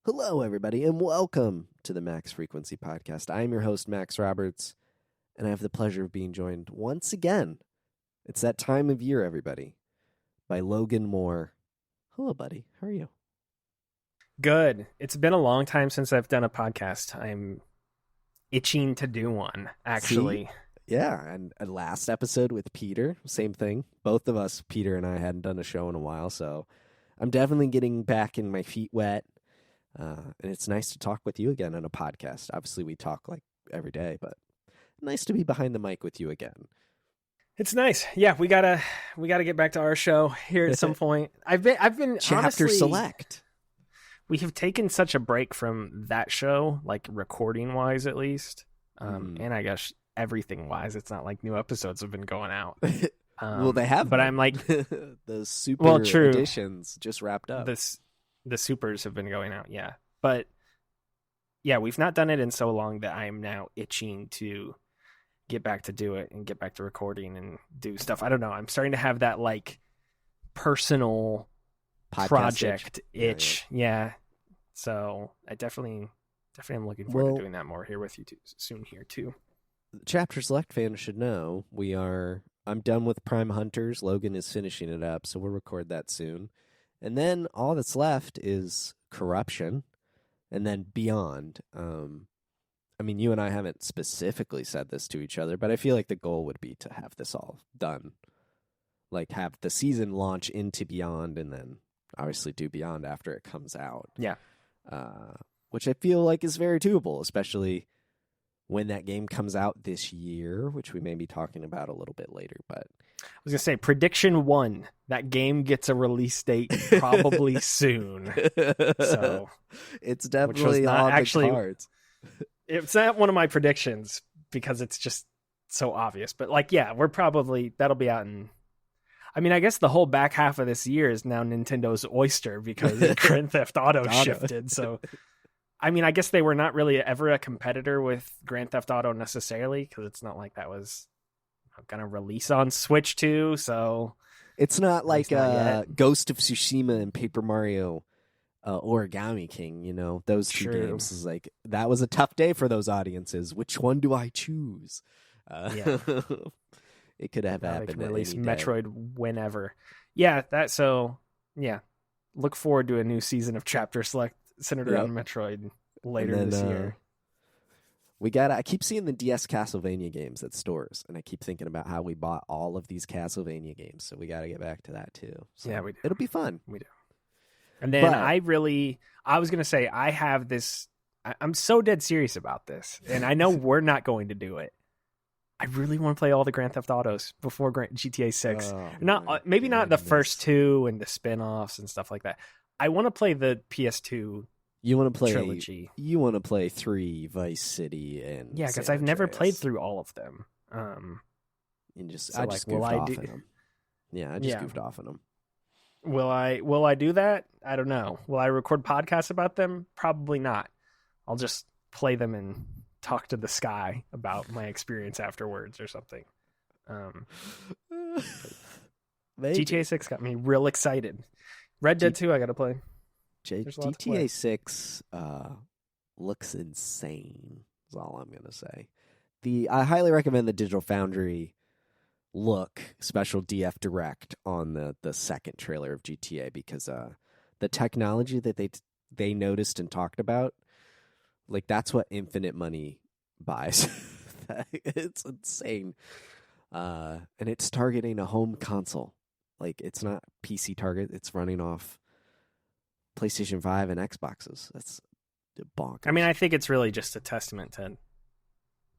Hello, everybody, and welcome to the Max Frequency Podcast. I am your host, Max Roberts, and I have the pleasure of being joined once again. It's that time of year, everybody, by Logan Moore. Hello, buddy. How are you? Good. It's been a long time since I've done a podcast. I'm itching to do one, actually. See? Yeah, and a last episode with Peter, same thing. Both of us, Peter and I, hadn't done a show in a while, so I'm definitely getting back in my feet wet. And it's nice to talk with you again on a podcast. Obviously, we talk like every day, but nice to be behind the mic with you again. It's nice. Yeah, we gotta get back to our show here at some point. I've been Chapter honestly, Select. We have taken such a break from that show, like recording wise, at least, and I guess everything wise. It's not like new episodes have been going out. Well, they have, but been. I'm like the super editions just wrapped up. The supers have been going out, yeah. But yeah, we've not done it in so long that I'm now itching to get back to do it and get back to recording and do stuff. I don't know. I'm starting to have that like personal Podcast project itch. Yeah. So I definitely am looking forward to doing that more here with you soon here too. Chapter Select fans should know I'm done with Prime Hunters. Logan is finishing it up, so we'll record that soon. And then all that's left is Corruption, and then Beyond. I mean, you and I haven't specifically said this to each other, but I feel like the goal would be to have this all done. Like, have the season launch into Beyond, and then obviously do Beyond after it comes out. Yeah. Which I feel like is very doable, especially when that game comes out this year, which we may be talking about a little bit later. But I was going to say, prediction 1, that game gets a release date probably soon. So it's definitely on the cards. It's not one of my predictions because it's just so obvious. But like, yeah, that'll be out in, I mean, I guess the whole back half of this year is now Nintendo's oyster because Grand Theft Auto shifted. So, I mean, I guess they were not really ever a competitor with Grand Theft Auto necessarily because it's not like that was going to release on Switch 2. So it's not like Ghost of Tsushima and Paper Mario Origami King, you know, those two games is like, that was a tough day for those audiences. Which one do I choose? Yeah. It could have happened. They can release Metroid whenever. Yeah, look forward to a new season of Chapter Select centered around Metroid later this year. I keep seeing the DS Castlevania games at stores, and I keep thinking about how we bought all of these Castlevania games, so we got to get back to that too. So yeah, we do. It'll be fun. We do. And then I was going to say, I have this, I'm so dead serious about this, and I know we're not going to do it. I really want to play all the Grand Theft Autos before GTA 6. Maybe not the first 2 and the spin-offs and stuff like that. I want to play the PS2 trilogy. You want to play 3, Vice City, and because I've never played through all of them. I just goofed off on them. Yeah, I just goofed off on them. Will I do that? I don't know. Will I record podcasts about them? Probably not. I'll just play them and talk to the sky about my experience afterwards or something. GTA 6 got me real excited. Red Dead 2 I gotta play. GTA 6 looks insane is all I'm gonna say. I highly recommend the Digital Foundry special DF Direct on the second trailer of GTA because the technology that they noticed and talked about, like, that's what infinite money buys. It's insane. And it's targeting a home console. Like, it's not PC target. It's running off PlayStation 5 and Xboxes. That's bonkers. I mean, I think it's really just a testament to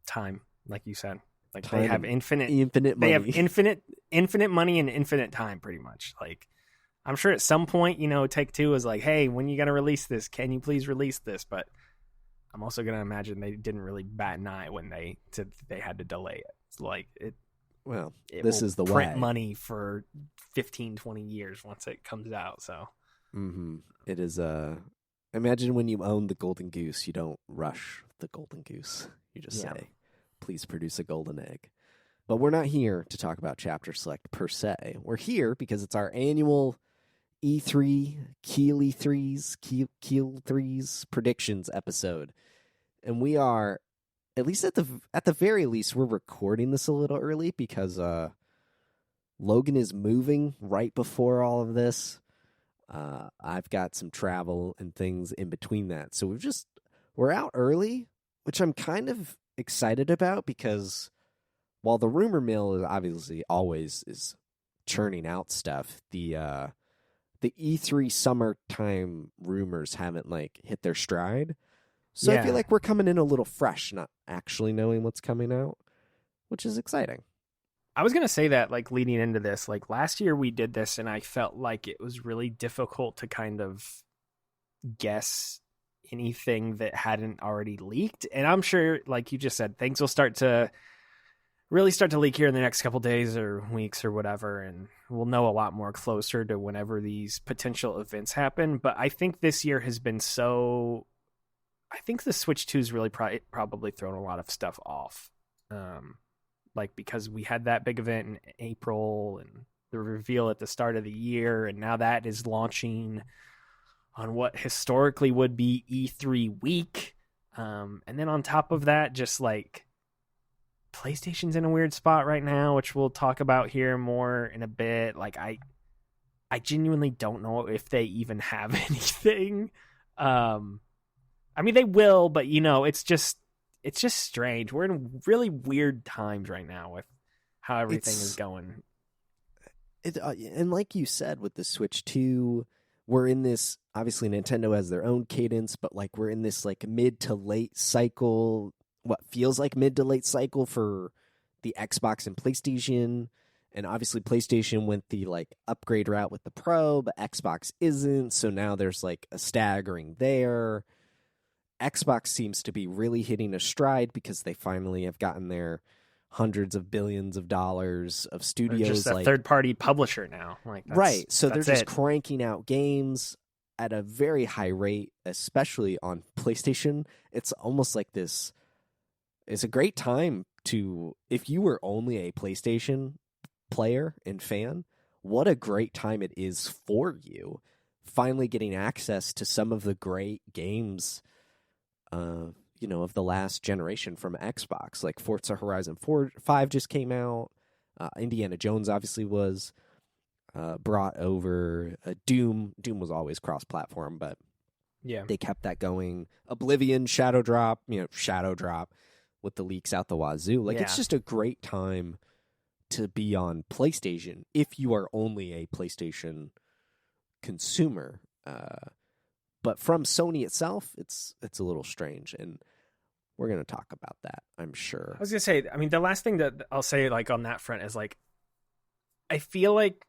time, like you said. Like, they have infinite money. They have infinite money and infinite time, pretty much. Like, I'm sure at some point, Take-Two is like, hey, when you going to release this? Can you please release this? But I'm also going to imagine they didn't really bat an eye when they said they had to delay it. It's like, this is the print way. Money for 15, 20 years once it comes out. So it is imagine when you own the golden goose, you don't rush the golden goose. You just say, please produce a golden egg. But we're not here to talk about Chapter Select per se. We're here because it's our annual E3 Keel 3's predictions episode. And we are, at least at the very least, we're recording this a little early because Logan is moving right before all of this. I've got some travel and things in between that. So we're out early, which I'm kind of excited about because while the rumor mill is obviously always is churning out stuff, the E3 summertime rumors haven't hit their stride. So I feel like we're coming in a little fresh, not actually knowing what's coming out, which is exciting. I was going to say that leading into this, last year we did this and I felt like it was really difficult to kind of guess anything that hadn't already leaked. And I'm sure, like you just said, things will start to leak here in the next couple days or weeks or whatever. And we'll know a lot more closer to whenever these potential events happen. But I think this year has been I think the Switch 2's really probably thrown a lot of stuff off. Because we had that big event in April and the reveal at the start of the year, and now that is launching on what historically would be E3 week. And then on top of that, just PlayStation's in a weird spot right now, which we'll talk about here more in a bit. I genuinely don't know if they even have anything. I mean, they will, but it's just strange. We're in really weird times right now with how everything is going. And like you said, with the Switch 2, we're in this, obviously Nintendo has their own cadence, but we're in this mid to late cycle, what feels like mid to late cycle for the Xbox and PlayStation. And obviously PlayStation went the upgrade route with the Pro, but Xbox isn't. So now there's a staggering there. Xbox seems to be really hitting a stride because they finally have gotten their hundreds of billions of dollars of studios. They're just a third-party publisher now. Right. So they're just cranking out games at a very high rate, especially on PlayStation. It's almost like this. It's a great time to, if you were only a PlayStation player and fan, what a great time it is for you finally getting access to some of the great games of the last generation from Xbox. Forza Horizon 5 just came out. Indiana Jones obviously was brought over. Doom was always cross-platform, but they kept that going. Oblivion, Shadow Drop with the leaks out the wazoo. It's just a great time to be on PlayStation if you are only a PlayStation consumer. But from Sony itself, it's a little strange, and we're going to talk about that, I'm sure. I was going to say, I mean, the last thing that I'll say on that front is I feel like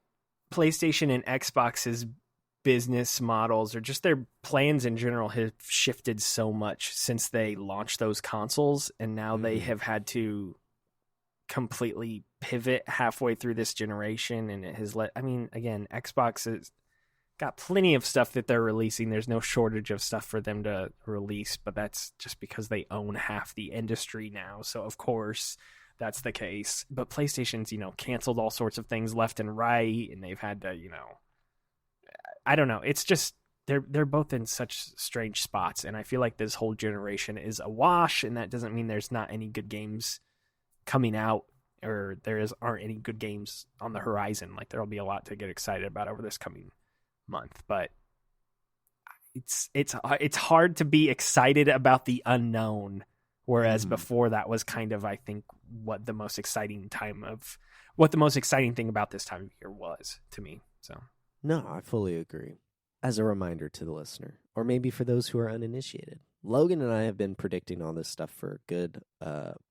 PlayStation and Xbox's business models or just their plans in general have shifted so much since they launched those consoles, and now they have had to completely pivot halfway through this generation, and it has again, Xbox is got plenty of stuff that they're releasing. There's no shortage of stuff for them to release, but that's just because they own half the industry now. So of course that's the case. But PlayStation's, canceled all sorts of things left and right, and they've had to, I don't know. It's just they're both in such strange spots, and I feel like this whole generation is a wash, and that doesn't mean there's not any good games coming out or aren't any good games on the horizon. There'll be a lot to get excited about over this coming month, but it's hard to be excited about the unknown, whereas before that was kind of, I think, what the most exciting thing about this time of year was to me. So no, I fully agree. As a reminder to the listener, or maybe for those who are uninitiated, Logan and I have been predicting all this stuff for a good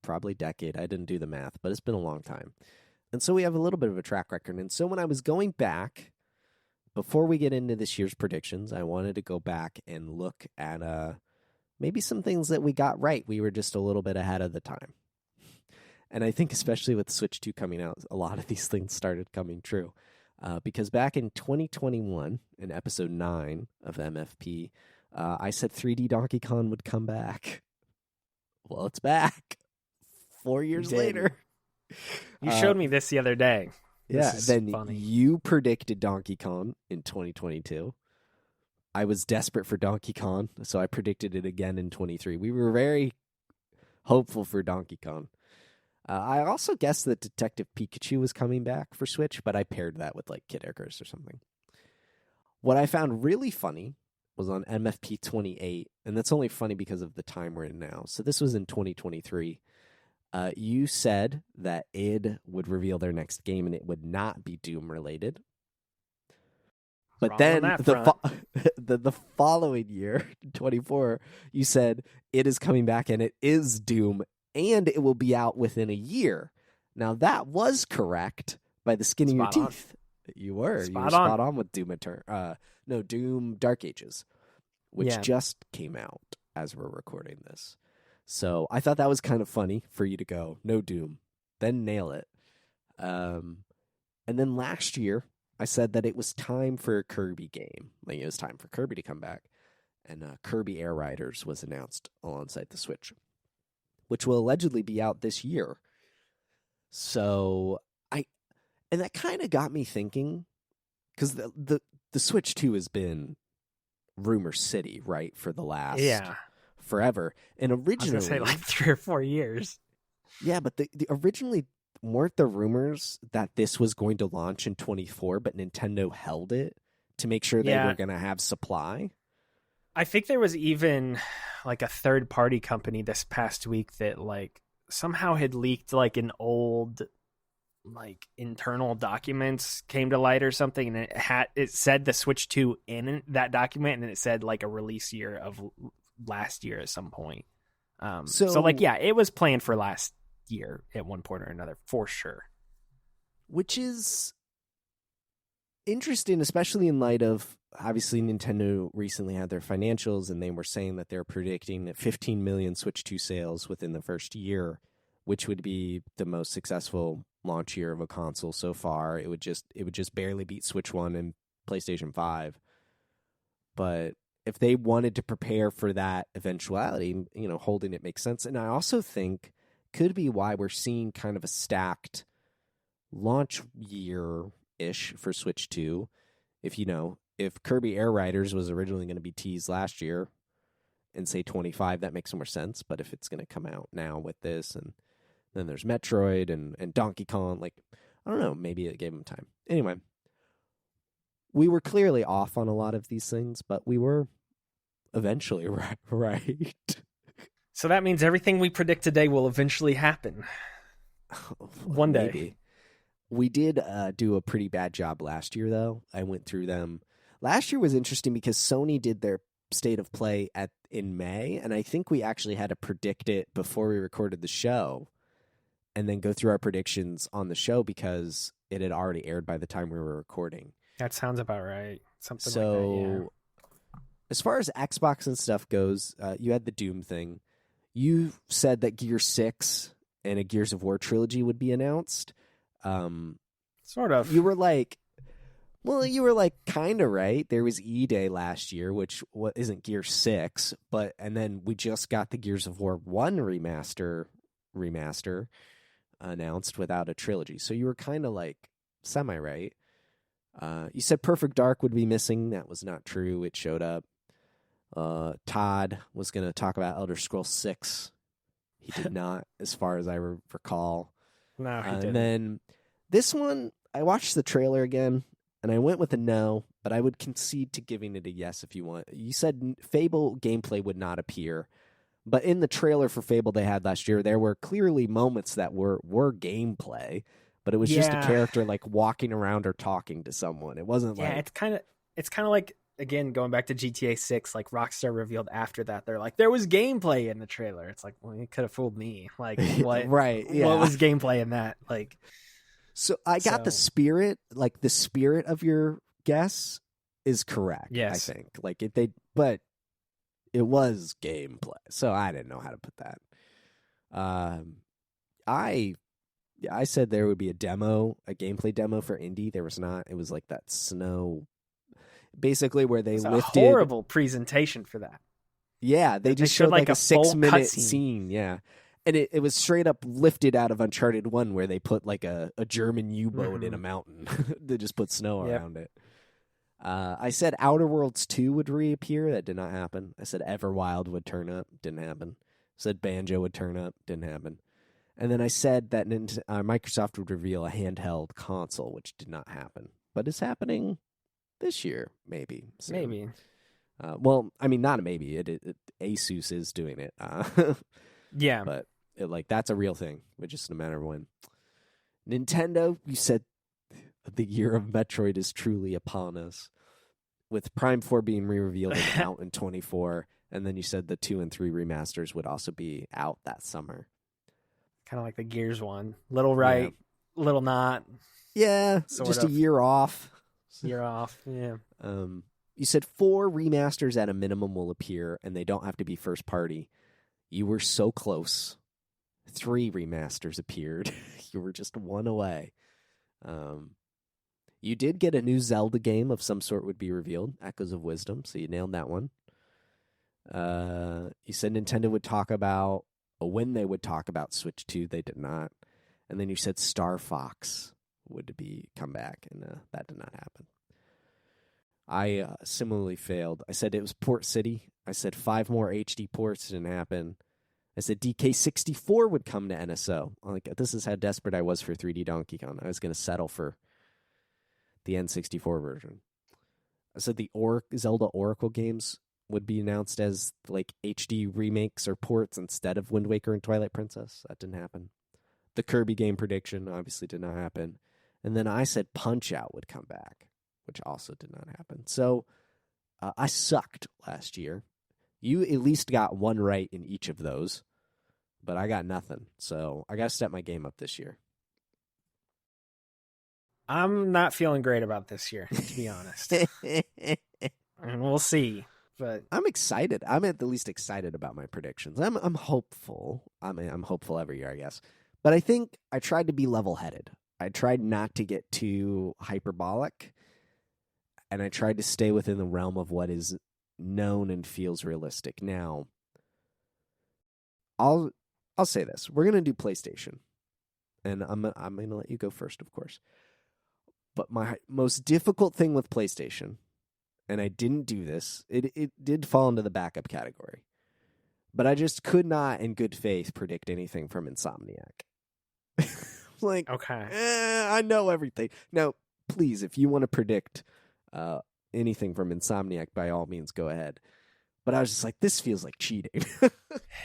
probably decade. I didn't do the math, but it's been a long time, and so we have a little bit of a track record. And so when I was going back, before we get into this year's predictions, I wanted to go back and look at maybe some things that we got right. We were just a little bit ahead of the time. And I think especially with Switch 2 coming out, a lot of these things started coming true. Because back in 2021, in episode 9 of MFP, I said 3D Donkey Kong would come back. Well, it's back 4 years later. You showed me this the other day. Yeah, This is then funny. you predicted Donkey Kong in 2022. I was desperate for Donkey Kong, so I predicted it again in 23. We were very hopeful for Donkey Kong. I also guessed that Detective Pikachu was coming back for Switch, but I paired that with like Kid Icarus or something. What I found really funny was on MFP 28, and that's only funny because of the time we're in now. So this was in 2023. You said that id would reveal their next game and it would not be Doom related. But Wrong then on that the following year, 24, you said it is coming back and it is Doom and it will be out within a year. Now that was correct by the skin of your Spot on. teeth. You were Spot spot on. on with Doom Doom Dark Ages, which Yeah. just came out as we're recording this. So I thought that was kind of funny for you to go, no Doom, then nail it. And then last year, I said that it was time for a Kirby game. Like, it was time for Kirby to come back. And Kirby Air Riders was announced alongside the Switch, which will allegedly be out this year. So and that kind of got me thinking, because the Switch 2 has been rumor city, right, for the last forever. And originally, I was gonna say like 3 or 4 years. Yeah, but the originally weren't the rumors that this was going to launch in 24, but Nintendo held it to make sure they were going to have supply? I think there was even like a third-party company this past week that like somehow had leaked like an old like internal documents came to light or something, and it said the Switch 2 in that document, and it said like a release year of last year at some point. So like, yeah, it was planned for last year at one point or another for sure. Which is interesting, especially in light of, obviously, Nintendo recently had their financials, and they were saying that they're predicting that 15 million Switch 2 sales within the first year, which would be the most successful launch year of a console so far. It would just barely beat Switch 1 and PlayStation 5. But if they wanted to prepare for that eventuality, holding it makes sense. And I also think could be why we're seeing kind of a stacked launch year-ish for Switch 2. If Kirby Air Riders was originally going to be teased last year and say 25, that makes more sense. But if it's going to come out now with this, and then there's Metroid and Donkey Kong, like, I don't know, maybe it gave them time. Anyway, we were clearly off on a lot of these things, but we were eventually right. So that means everything we predict today will eventually happen. One day. Maybe. We did do a pretty bad job last year, though. I went through them. Last year was interesting because Sony did their state of play in May, and I think we actually had to predict it before we recorded the show and then go through our predictions on the show because it had already aired by the time we were recording. That sounds about right. Something so, like that, yeah. As far as Xbox and stuff goes, you had the Doom thing. You said that Gear 6 and a Gears of War trilogy would be announced. Sort of. You were like kind of right. There was E-Day last year, which isn't Gear 6, and then we just got the Gears of War 1 remaster announced without a trilogy. So you were kind of like semi-right. You said Perfect Dark would be missing. That was not true. It showed up. Todd was going to talk about Elder Scrolls 6. He did not, as far as I recall. No, he didn't. And then this one, I watched the trailer again, and I went with a no, but I would concede to giving it a yes if you want. You said Fable gameplay would not appear, but in the trailer for Fable they had last year, there were clearly moments that were gameplay, but it was just a character like walking around or talking to someone. It wasn't like... Yeah, it's kind of like, again, going back to GTA 6, like Rockstar revealed after that, they're like, there was gameplay in the trailer. It's like, well, you could have fooled me. Like, what? Right, yeah. What was gameplay in that? Like, so I got the spirit of your guess is correct. Yes. I think but it was gameplay, so I didn't know how to put that. I said there would be a gameplay demo for Indy. There was not. It was like that snow, basically where they lifted. A horrible presentation for that. Yeah, they just showed like a 6-minute scene. scene. Yeah, And it was straight up lifted out of Uncharted 1 where they put like a German U-boat in a mountain. They just put snow around it. I said Outer Worlds 2 would reappear. That did not happen. I said Everwild would turn up. Didn't happen. I said Banjo would turn up. Didn't happen. And then I said that Microsoft would reveal a handheld console, which did not happen. But it's happening this year, maybe. Soon. Maybe. Well, I mean, not a maybe. Asus is doing it. Yeah. But that's a real thing. It's just a matter of when. Nintendo, you said the year of Metroid is truly upon us. With Prime 4 being re-revealed and out in 24. And then you said the 2 and 3 remasters would also be out that summer. Kind of like the Gears one. Little right, little not. Yeah, just a year off. Year off, yeah. You said 4 remasters at a minimum will appear, and they don't have to be first party. You were so close. 3 remasters appeared. You were just 1 away. You did get a new Zelda game of some sort would be revealed, Echoes of Wisdom, so you nailed that one. You said Nintendo would talk about, when they would talk about Switch 2, they did not. And then you said Star Fox would come back, and that did not happen. I similarly failed. I said it was Port City. I said 5 more HD ports didn't happen. I said DK64 would come to NSO. This is how desperate I was for 3D Donkey Kong. I was going to settle for the N64 version. I said the Zelda Oracle games would be announced as HD remakes or ports instead of Wind Waker and Twilight Princess. That didn't happen. The Kirby game prediction obviously did not happen. And then I said Punch-Out would come back, which also did not happen. So I sucked last year. You at least got 1 right in each of those, but I got nothing. So I got to step my game up this year. I'm not feeling great about this year, to be honest. And we'll see. But I'm excited. I'm at the least excited about my predictions. I'm hopeful. I'm hopeful every year, I guess. But I think I tried to be level-headed. I tried not to get too hyperbolic, and I tried to stay within the realm of what is known and feels realistic. Now, I'll say this: we're gonna do PlayStation, and I'm gonna let you go first, of course. But my most difficult thing with PlayStation, and I didn't do this, it did fall into the backup category, but I just could not, in good faith, predict anything from Insomniac. Okay, I know everything. Now, please, if you want to predict anything from Insomniac, by all means, go ahead. But I was just like, this feels like cheating.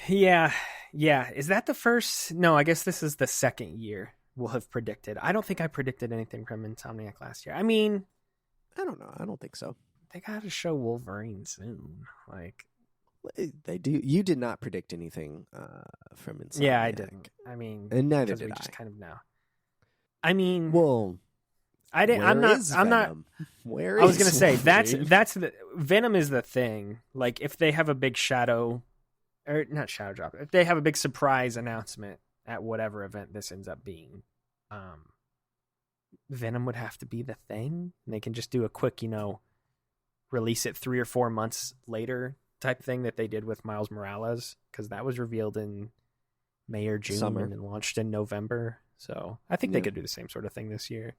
Yeah. Is that the first? No, I guess this is the second year we'll have predicted. I don't think I predicted anything from Insomniac last year. I mean, I don't know. I don't think so. They got to show Wolverine soon. They do. You did not predict anything from Insomniac. Yeah, I didn't. I mean, and neither did we I. just kind of know. I mean, well, I didn't. I'm not. Where I was gonna say Wolverine? that's the Venom is the thing. If they have a big not shadow drop, if they have a big surprise announcement at whatever event this ends up being, Venom would have to be the thing. And they can just do a quick, release it 3 or 4 months later type thing that they did with Miles Morales, because that was revealed in May or June Summer. and then launched in November. So I think they could do the same sort of thing this year.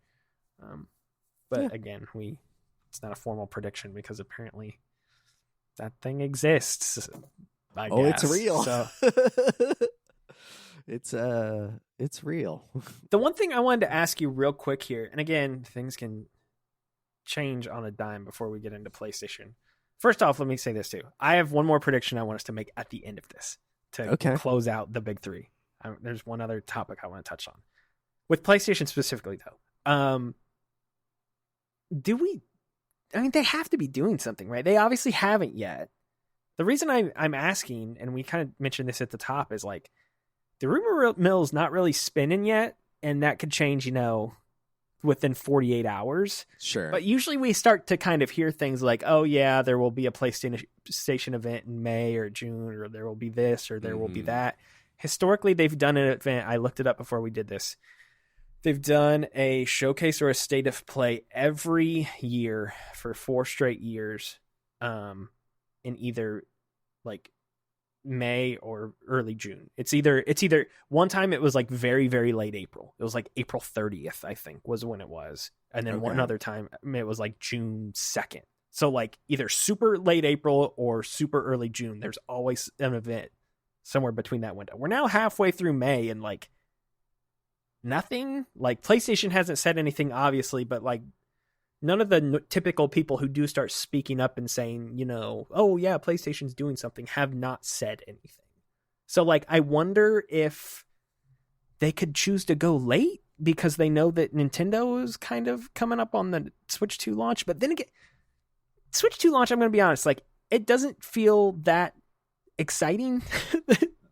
But again, it's not a formal prediction because apparently that thing exists. I guess. It's real. So it's real. the one thing I wanted to ask you real quick here, and again, things can change on a dime before we get into PlayStation. First off, let me say this too. I have one more prediction I want us to make at the end of this to close out the big 3. There's one other topic I want to touch on. With PlayStation specifically, though. They have to be doing something, right? They obviously haven't yet. The reason I'm asking, and we kind of mentioned this at the top, is the rumor mill's not really spinning yet, and that could change, within 48 hours. Sure. But usually we start to kind of hear things like, oh yeah, there will be a PlayStation event in May or June, or there will be this, or there will be that. Historically, they've done an event. I looked it up before we did this. They've done a showcase or a state of play every year for 4 straight years, in either May or early June. It's either one time it was like very, very late April. It was like April 30th, I think, was when it was. And then one other time it was like June 2nd. So like either super late April or super early June. There's always an event somewhere between that window. We're now halfway through May and like nothing. Like PlayStation hasn't said anything, obviously, but like none of the typical people who do start speaking up and saying, you know, oh yeah, PlayStation's doing something, have not said anything. So like, I wonder if they could choose to go late because they know that Nintendo is kind of coming up on the Switch 2 launch. But then again, Switch 2 launch, I'm going to be honest, like it doesn't feel that exciting.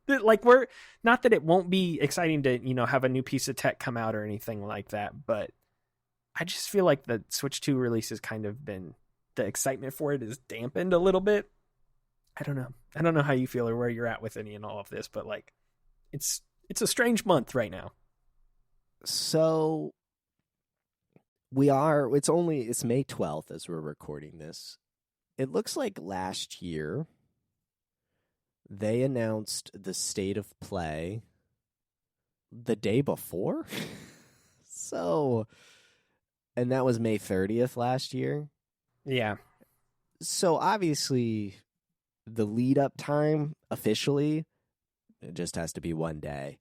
Like we're not that it won't be exciting to, you know, have a new piece of tech come out or anything like that, but I just feel like the Switch 2 release has kind of been, the excitement for it is dampened a little bit. I don't know how you feel or where you're at with any and all of this, but like it's a strange month right now. So it's May 12th as we're recording this. It looks like last year they announced the state of play the day before. So, and that was May 30th last year. Yeah. So obviously the lead up time officially, it just has to be one day.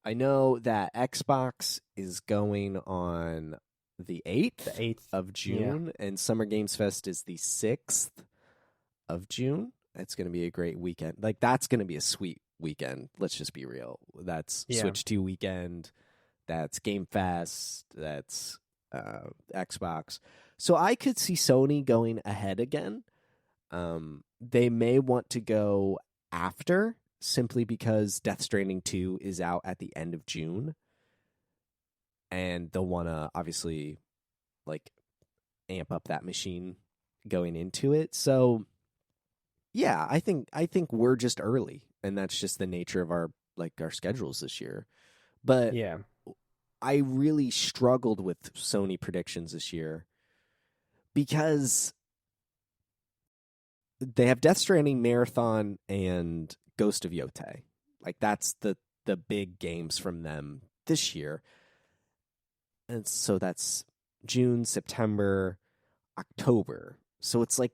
I know that Xbox is going on the 8th of June, and Summer Games Fest is the 6th of June. It's going to be a great weekend. Like, that's going to be a sweet weekend. Let's just be real. That's Switch 2 weekend. That's Game Fest. That's Xbox. So I could see Sony going ahead again. They may want to go after, simply because Death Stranding 2 is out at the end of June. And they'll want to, obviously, like, amp up that machine going into it. So yeah, I think we're just early, and that's just the nature of our schedules this year. But yeah, I really struggled with Sony predictions this year because they have Death Stranding, Marathon, and Ghost of Yotei. Like, that's the big games from them this year. And so that's June, September, October. So it's like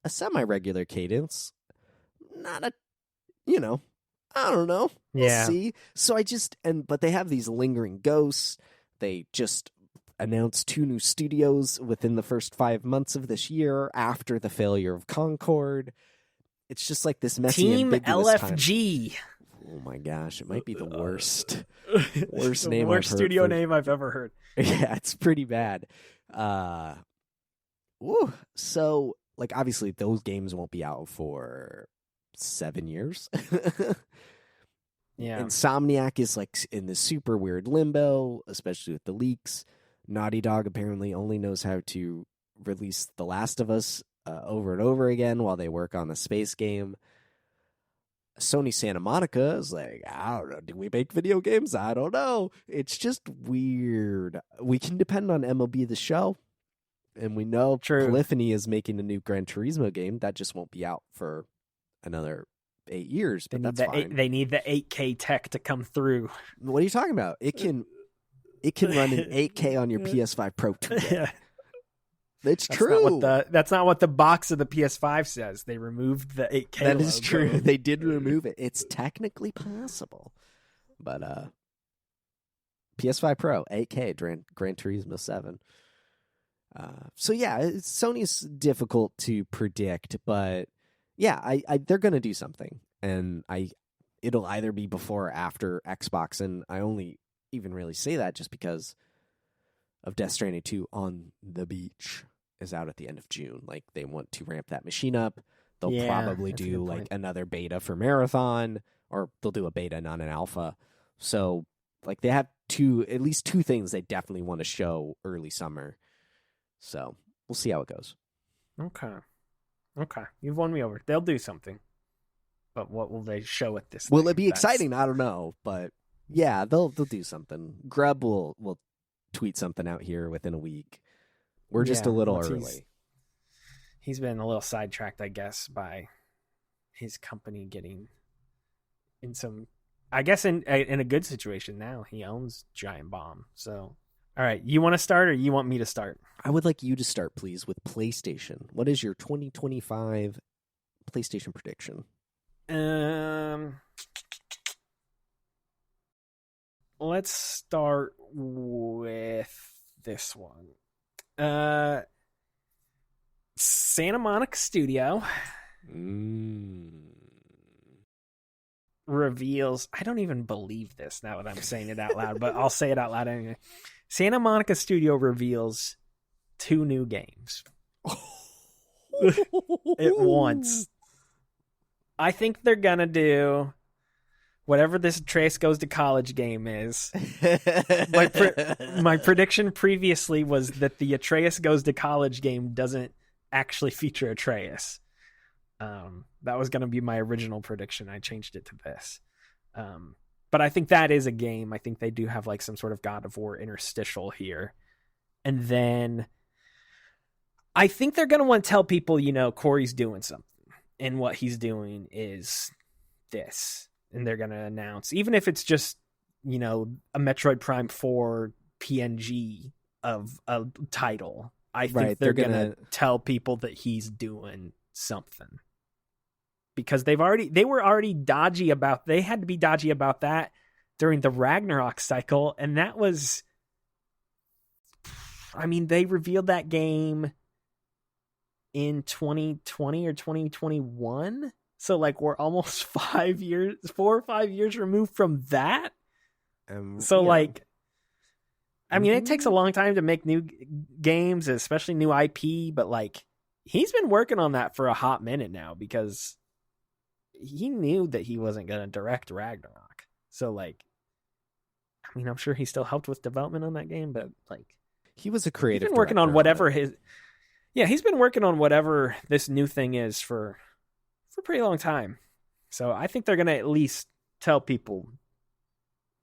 a semi-regular cadence. Not a, I don't know. We'll see. So but they have these lingering ghosts. They just announced 2 new studios within the first 5 months of this year after the failure of Concord. It's just like this messy, Team ambiguous LFG. Time. Oh my gosh, it might be the worst. Worst name worst studio name I've ever heard. Yeah, it's pretty bad. So, like, obviously those games won't be out for 7 years. Yeah. Insomniac is like in this super weird limbo, especially with the leaks. Naughty Dog apparently only knows how to release The Last of Us over and over again while they work on a space game. Sony Santa Monica is like, I don't know, do we make video games? I don't know. It's just weird. We can depend on MLB The Show, and we know Polyphony is making a new Gran Turismo game. That just won't be out for another 8 years, but that's fine. They need the 8K tech to come through. What are you talking about? It can run in 8K on your PS5 Pro today. It's true. That's not what the box of the PS5 says. They removed the 8K. That is true. They did remove it. It's technically possible. But PS5 Pro, 8K, Gran Turismo 7. So yeah, Sony's difficult to predict, but yeah, they're going to do something. And it'll either be before or after Xbox, and I only even really say that just because of Death Stranding 2 on the Beach is out at the end of June. Like, they want to ramp that machine up. They'll probably do like another beta for Marathon, or they'll do a beta, not an alpha. So like, they have at least two things they definitely want to show early summer. So we'll see how it goes. Okay. You've won me over. They'll do something. But what will they show at this? Will it be exciting? I don't know, but yeah, they'll do something. Grub will tweet something out here within a week. We're just a little early. He's been a little sidetracked, I guess, by his company getting in some, I guess in a good situation now. He owns Giant Bomb. So, all right, you want to start or you want me to start? I would like you to start, please, with PlayStation. What is your 2025 PlayStation prediction? Let's start with this one. Santa Monica Studio reveals, I don't even believe this now that I'm saying it out loud, but I'll say it out loud anyway. Santa Monica Studio reveals 2 new games at once. I think they're gonna do whatever this Atreus Goes to College game is. My prediction previously was that the Atreus Goes to College game doesn't actually feature Atreus. That was going to be my original prediction. I changed it to this. But I think that is a game. I think they do have like some sort of God of War interstitial here. And then I think they're going to want to tell people, Corey's doing something. And what he's doing is this. And they're going to announce, even if it's just, a Metroid Prime 4 PNG of a title. I think they're going to tell people that he's doing something. Because they were already dodgy about, they had to be dodgy about that during the Ragnarok cycle. And that was, they revealed that game in 2020 or 2021. So we're almost 4 or 5 years removed from that. It takes a long time to make new games, especially new IP, but he's been working on that for a hot minute now because he knew that he wasn't going to direct Ragnarok. So I'm sure he still helped with development on that game, but he was a creative. He's been working on whatever he's been working on whatever this new thing is for a pretty long time. So I think they're going to at least tell people,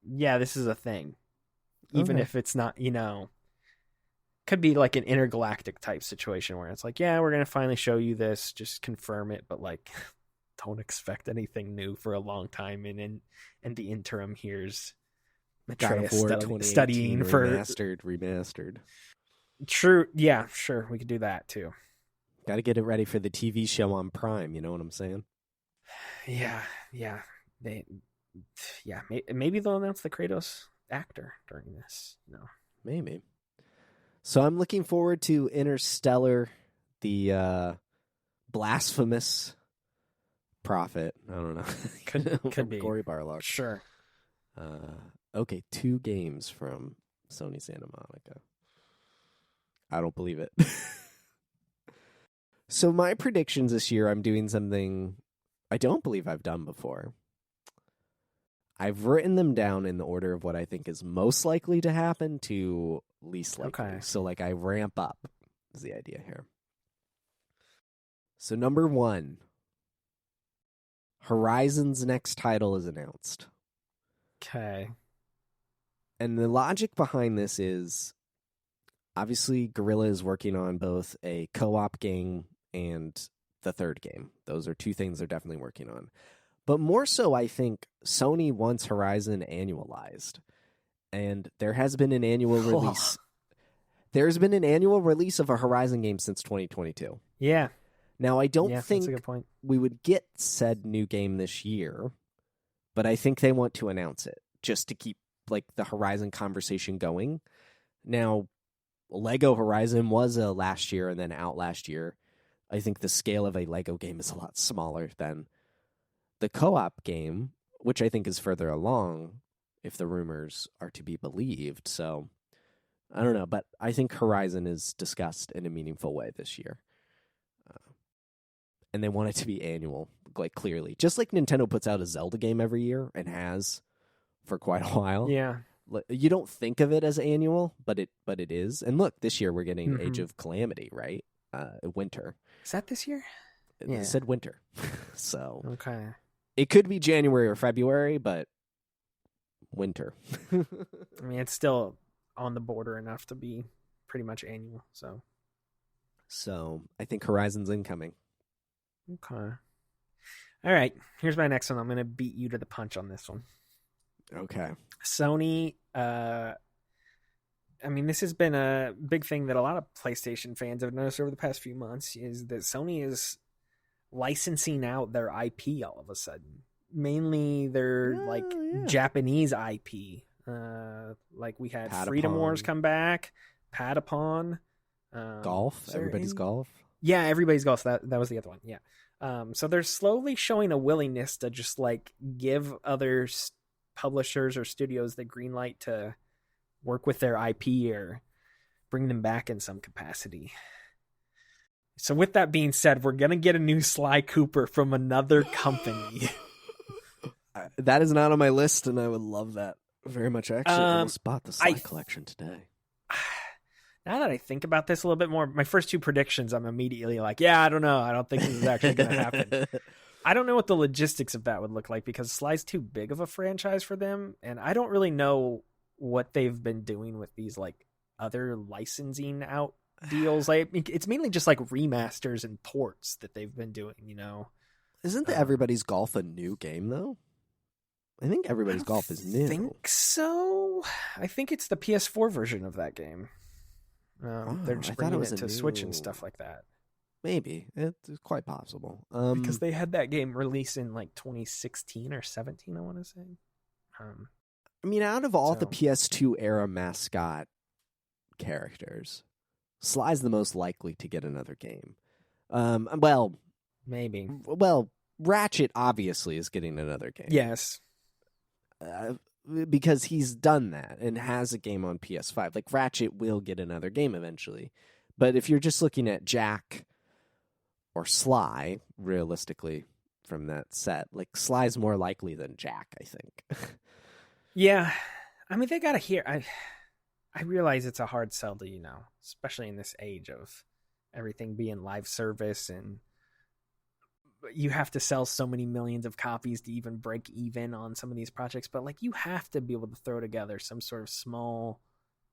yeah, this is a thing. Even if it's not, could be like an intergalactic type situation where it's yeah, we're going to finally show you this, just confirm it, but don't expect anything new for a long time. And in the interim, here's Atreus studying for remastered. True. Yeah, sure. We could do that too. Got to get it ready for the TV show on Prime. You know what I'm saying? Yeah. Maybe they'll announce the Kratos actor during this. No, maybe. So I'm looking forward to Interstellar, the blasphemous prophet. I don't know. Could be Cory Barlog. Sure. Okay, 2 games from Sony Santa Monica. I don't believe it. So my predictions this year, I'm doing something I don't believe I've done before. I've written them down in the order of what I think is most likely to happen to least likely. Okay. So I ramp up is the idea here. So number 1, Horizon's next title is announced. Okay. And the logic behind this is, obviously, Guerrilla is working on both a co-op game and the third game. Those are 2 things they're definitely working on. But more so, I think Sony wants Horizon annualized. And there has been an annual release. There's been an annual release of a Horizon game since 2022. Yeah. Now, I don't think that's a good point. We would get said new game this year, but I think they want to announce it just to keep the Horizon conversation going. Now, Lego Horizon was a last year and then out last year. I think the scale of a Lego game is a lot smaller than the co-op game, which I think is further along if the rumors are to be believed. So, I don't know, but I think Horizon is discussed in a meaningful way this year. And they want it to be annual, clearly. Just like Nintendo puts out a Zelda game every year and has for quite a while. Yeah. You don't think of it as annual, but it is. And look, this year we're getting Age of Calamity, right? Winter. Is that this year? It said winter. So okay. It could be January or February, but winter. It's still on the border enough to be pretty much annual. So I think Horizon's incoming. Okay. All right, here's my next one. I'm going to beat you to the punch on this one. Okay. Sony, I mean, this has been a big thing that a lot of PlayStation fans have noticed over the past few months, is that Sony is licensing out their IP all of a sudden. Mainly their Japanese IP. Like we had Patapon. Freedom Wars come back, Patapon. Golf? Everybody's Golf? Yeah, Everybody's Golf. That was the other one. Yeah. So they're slowly showing a willingness to just like give other publishers or studios the green light to work with their IP or bring them back in some capacity. So with that being said, we're going to get a new Sly Cooper from another company. That is not on my list, and I would love that very much. I actually almost bought the Sly collection today. Now that I think about this a little bit more, my first two predictions, I'm immediately like, yeah, I don't know. I don't think this is actually going to happen. I don't know what the logistics of that would look like because Sly's too big of a franchise for them, and I don't really know what they've been doing with these like other licensing out deals. Like it's mainly just like remasters and ports that they've been doing, you know. Isn't the Everybody's Golf a new game though? I think Everybody's Golf is new. I think so. I think it's the PS4 version of that game. They're just bringing it to Switch and stuff like that. Maybe. It's quite possible. Because they had that game released in like 2016 or 17, I want to say. I mean, out of all the PS2 era mascot characters, Sly's the most likely to get another game. Well, maybe. Well, Ratchet obviously is getting another game. Yes. Because he's done that and has a game on PS5. Like, Ratchet will get another game eventually. But if you're just looking at Jack or Sly, realistically, from that set, like, Sly's more likely than Jack, I think. Yeah. I mean, they got to hear... I realize it's a hard sell to, you know, especially in this age of everything being live service, and you have to sell so many millions of copies to even break even on some of these projects. But like, you have to be able to throw together some sort of small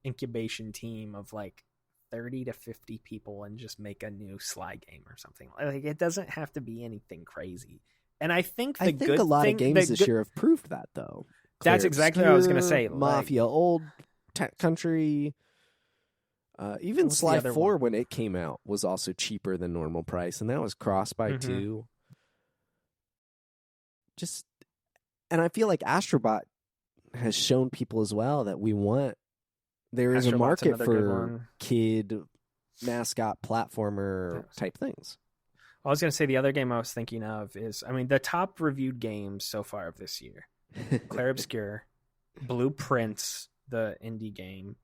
incubation team of like 30 to 50 people and just make a new Sly game or something. Like, it doesn't have to be anything crazy. And I think a lot of games this year have proved that, though. That's exactly what I was going to say. Mafia, Old Country, even Sly 4 when it came out was also cheaper than normal price, and that was cross-buy too. And I feel like Astrobot has shown people as well that there is a market for kid mascot platformer type things. I was going to say the other game I was thinking of is, I mean, the top reviewed games so far of this year: Clair Obscur, Blueprints, the indie game,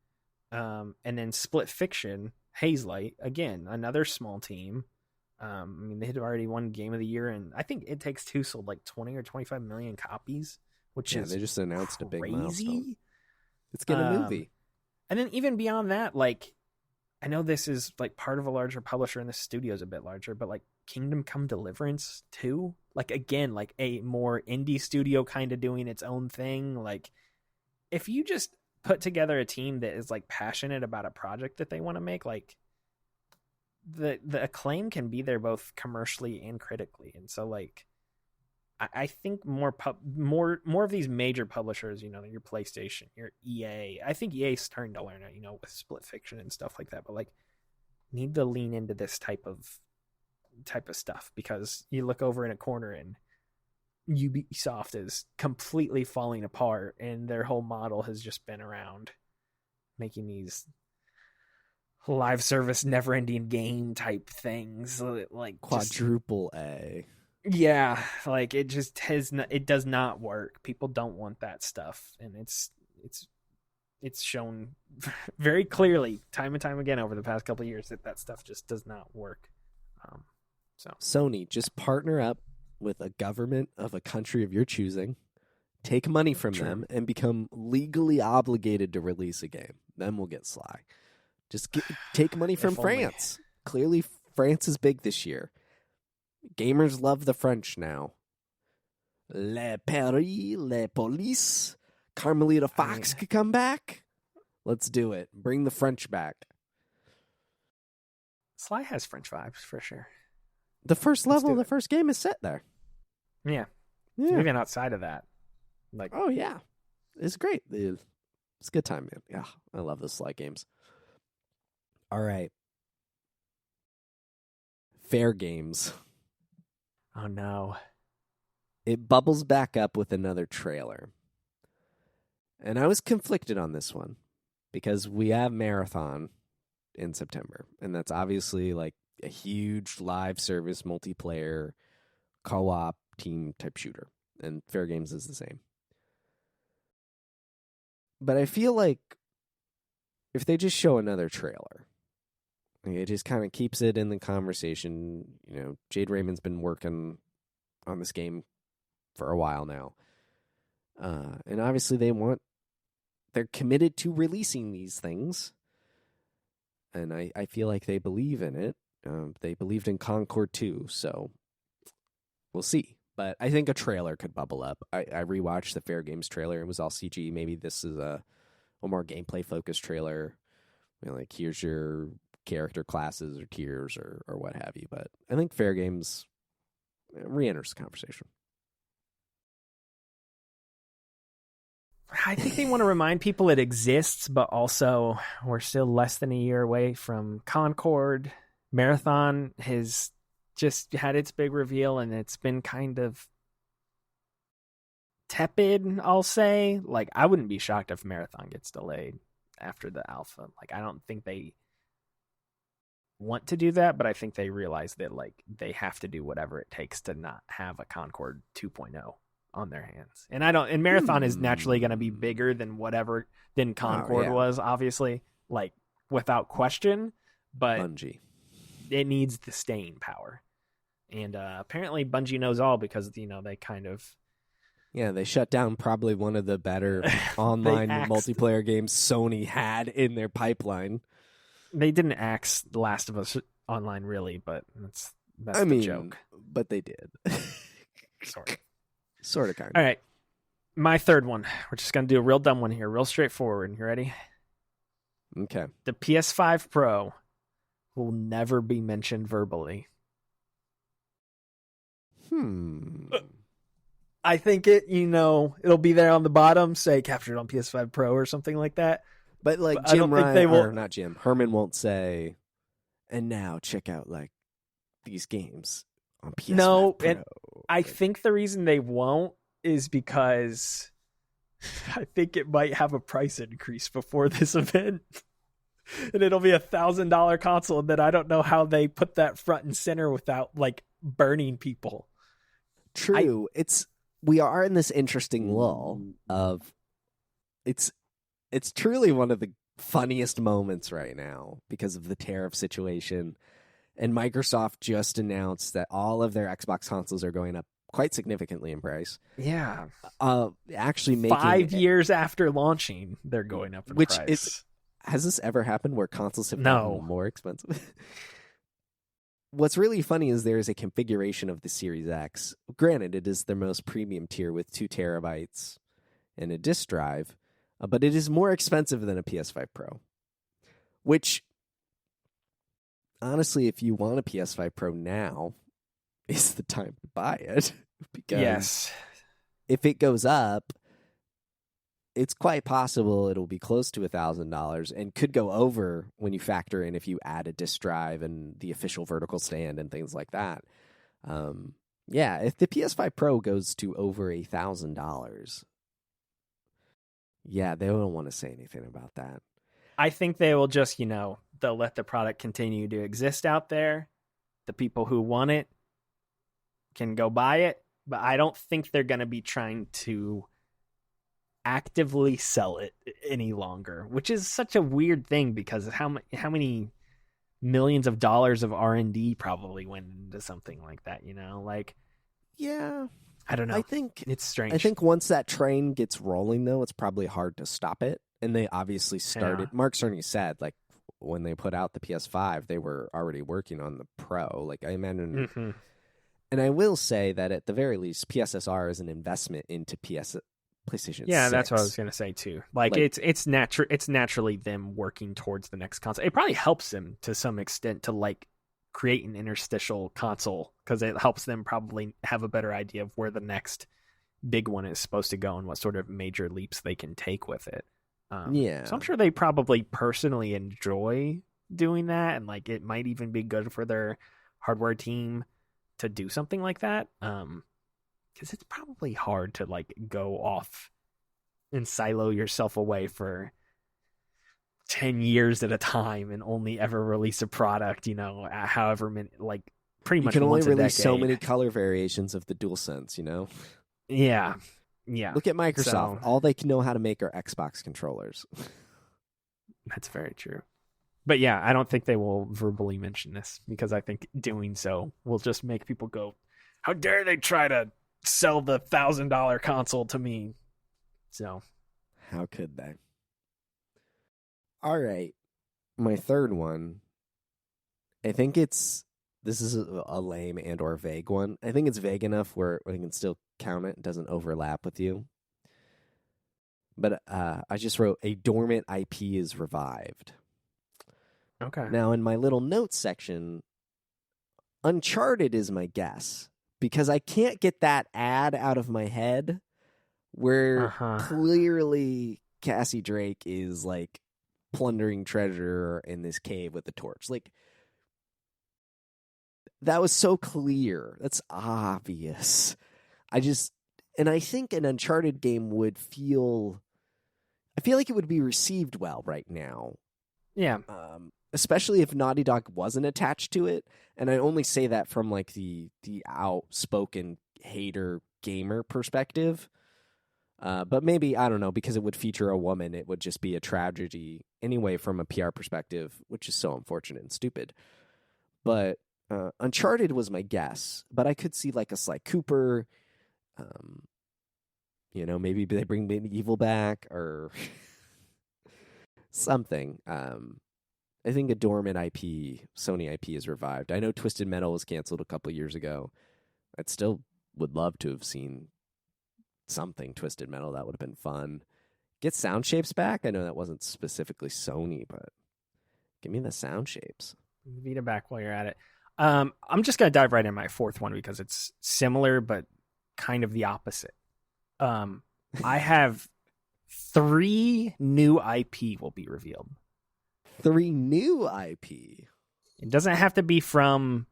and then Split Fiction, Hazelight, again, another small team. I mean, they had already won Game of the Year, and I think It Takes Two sold like 20 or 25 million copies, which is they just announced crazy. A big milestone. It's getting a movie. And then even beyond that, like, I know this is like part of a larger publisher and the studio's a bit larger, but like Kingdom Come Deliverance 2, like, again, like a more indie studio kind of doing its own thing. Like, if you just put together a team that is like passionate about a project that they want to make, like the acclaim can be there both commercially and critically. And so like I think more of these major publishers, you know, your PlayStation, your EA, I think EA is starting to learn it, you know, with Split Fiction and stuff like that, but like need to lean into this type of stuff, because you look over in a corner and Ubisoft is completely falling apart, and their whole model has just been around making these live service never-ending game type things, like quadruple A. Yeah, like it just it does not work. People don't want that stuff, and it's shown very clearly time and time again over the past couple of years that stuff just does not work. So Sony, just partner up with a government of a country of your choosing, take money from them, and become legally obligated to release a game. Then we'll get Sly. Just take money from France. Clearly, France is big this year. Gamers love the French now. Le Paris, le police. Carmelita Fox could come back. Let's do it. Bring the French back. Sly has French vibes for sure. The first level of the first game is set there. Yeah. Yeah. Even outside of that. Like, Oh, yeah. It's great. It's a good time, man. Yeah, I love those slide games. All right. Fair games. oh no. It bubbles back up with another trailer. And I was conflicted on this one because we have Marathon in September. And that's obviously like a huge live service multiplayer co-op team type shooter. And Fair Games is the same. But I feel like if they just show another trailer, it just kind of keeps it in the conversation. You know, Jade Raymond's been working on this game for a while now. And obviously they're committed to releasing these things. And I feel like they believe in it. They believed in Concord too, so we'll see. But I think a trailer could bubble up. I rewatched the Fair Games trailer. It was all CG. Maybe this is a more gameplay-focused trailer. You know, like, here's your character classes or tiers or what have you. But I think Fair Games re-enters the conversation. I think they want to remind people it exists, but also we're still less than a year away from Concord. Marathon has just had its big reveal, and it's been kind of tepid, I'll say. Like, I wouldn't be shocked if Marathon gets delayed after the alpha. Like, I don't think they want to do that, but I think they realize that, like, they have to do whatever it takes to not have a Concord 2.0 on their hands. And Marathon is naturally going to be bigger than Concord was, obviously, like, without question, but Bungie. It needs the staying power. And apparently Bungie knows all because, you know, they kind of... Yeah, they shut down probably one of the better online multiplayer games Sony had in their pipeline. They didn't axe The Last of Us Online, really, but that's the joke. But they did. Sort of, kind of. All right. My third one. We're just going to do a real dumb one here. Real straightforward. You ready? Okay. The PS5 Pro will never be mentioned verbally. I think it'll be there on the bottom, say captured on PS5 Pro or something like that. But like I don't think they will. Not Jim. Herman won't say, and now check out like these games on PS5 Pro. And I think the reason they won't is because I think it might have a price increase before this event. And it'll be $1,000 console that I don't know how they put that front and center without like burning people. True. We are in this interesting lull of it's truly one of the funniest moments right now because of the tariff situation. And Microsoft just announced that all of their Xbox consoles are going up quite significantly in price. Yeah. Actually making 5 years after launching, they're going up in price. Has this ever happened where consoles have gotten more expensive? What's really funny is there is a configuration of the Series X. Granted, it is their most premium tier with 2 terabytes and a disk drive, but it is more expensive than a PS5 Pro. Which, honestly, if you want a PS5 Pro now, is the time to buy it. Because if it goes up, it's quite possible it'll be close to $1,000 and could go over when you factor in if you add a disk drive and the official vertical stand and things like that. If the PS5 Pro goes to over $1,000, they don't want to say anything about that. I think they will just, they'll let the product continue to exist out there. The people who want it can go buy it, but I don't think they're going to be trying to actively sell it any longer, which is such a weird thing because how many millions of dollars of R&D probably went into something like that, I don't know. I think it's strange. I think once that train gets rolling, though, it's probably hard to stop it. And they obviously started. Yeah. Mark Cerny said, like, when they put out the PS5, they were already working on the Pro. Like, I imagine. Mm-hmm. And I will say that at the very least, PSSR is an investment into PlayStation 6. That's what I was going to say too. Like it's naturally them working towards the next console. It probably helps them to some extent to like create an interstitial console because it helps them probably have a better idea of where the next big one is supposed to go and what sort of major leaps they can take with it. So I'm sure they probably personally enjoy doing that, and like it might even be good for their hardware team to do something like that. Because it's probably hard to like go off and silo yourself away for 10 years at a time and only ever release a product, however many, like pretty much you can only once a release so decade. many color variations of the DualSense, Yeah. Look at Microsoft. All they can know how to make are Xbox controllers. That's very true. But yeah, I don't think they will verbally mention this because I think doing so will just make people go, how dare they try to sell the $1,000 console to me? So how could they? All right. My third one, I think this is a lame and or vague one. I think it's vague enough where I can still count it. It doesn't overlap with you. But I just wrote, a dormant IP is revived. Okay. Now, in my little notes section, Uncharted is my guess. Because I can't get that ad out of my head where clearly Cassie Drake is like plundering treasure in this cave with a torch. Like, that was so clear. That's obvious. I think an Uncharted game I feel like it would be received well right now. Yeah. Especially if Naughty Dog wasn't attached to it. And I only say that from like the outspoken hater gamer perspective. But maybe, I don't know, because it would feature a woman, it would just be a tragedy anyway from a PR perspective, which is so unfortunate and stupid. But Uncharted was my guess. But I could see like a Sly Cooper. Maybe they bring Medieval back or something. I think a dormant IP, Sony IP, is revived. I know Twisted Metal was canceled a couple years ago. I'd still would love to have seen something Twisted Metal. That would have been fun. Get Sound Shapes back. I know that wasn't specifically Sony, but give me the Sound Shapes. Vita back while you're at it. I'm just going to dive right in my fourth one because it's similar, but kind of the opposite. I have 3 new IP will be revealed. 3 new IP. It doesn't have to be from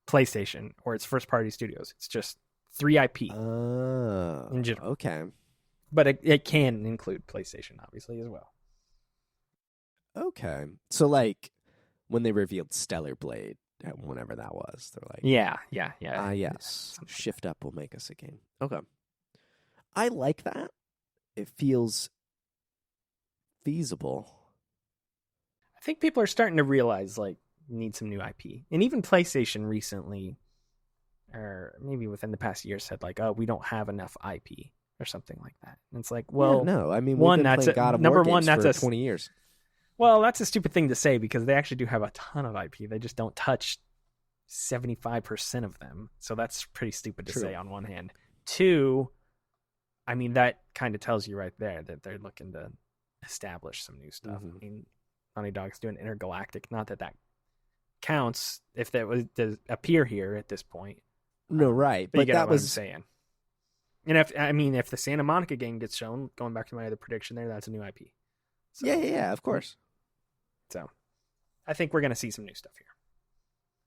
PlayStation or its first party studios. It's just 3 IP in general. Okay. But it can include PlayStation, obviously, as well. Okay. So, like, when they revealed Stellar Blade, whenever that was, they're like... Yeah. Yes. Shift Up will make us a game. Okay. I like that. It feels feasible. I think people are starting to realize, like, need some new IP. And even PlayStation recently, or maybe within the past year, said, like, oh, we don't have enough IP or something like that. And it's like, well... Yeah, no, I mean, we've been playing God of War games for 20 years. Well, that's a stupid thing to say because they actually do have a ton of IP. They just don't touch 75% of them. So that's pretty stupid to say on one hand. 2, I mean, that kind of tells you right there that they're looking to establish some new stuff. Mm-hmm. I mean, Naughty Dog's doing Intergalactic. Not that counts if that was to appear here at this point. No, right. But you get that what I'm saying. And if the Santa Monica game gets shown, going back to my other prediction there, that's a new IP. So, yeah, of course. So I think we're going to see some new stuff here.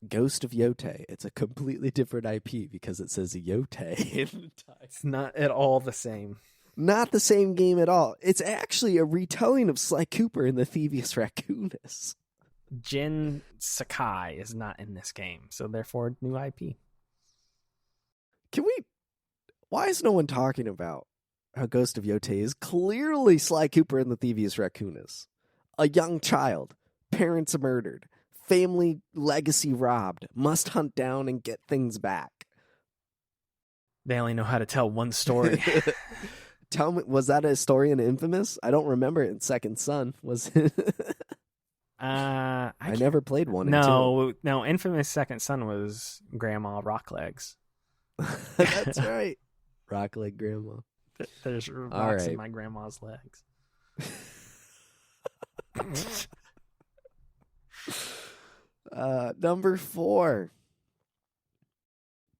Ghost of Yote. It's a completely different IP because it says Yote in the title. It's not at all the same. Not the same game at all. It's actually a retelling of Sly Cooper and the Thievius Raccoonus. Jin Sakai is not in this game, so therefore new IP. Why is no one talking about how Ghost of Yote is clearly Sly Cooper and the Thievius Raccoonus? A young child, parents murdered, family legacy robbed, must hunt down and get things back. They only know how to tell one story. Tell me, was that a story in Infamous? I don't remember it in Second Son. Was it? I never played one. No, Infamous Second Son was Grandma Rocklegs. That's right. Rockleg Grandma. There's rocks in my grandma's legs. Number 4.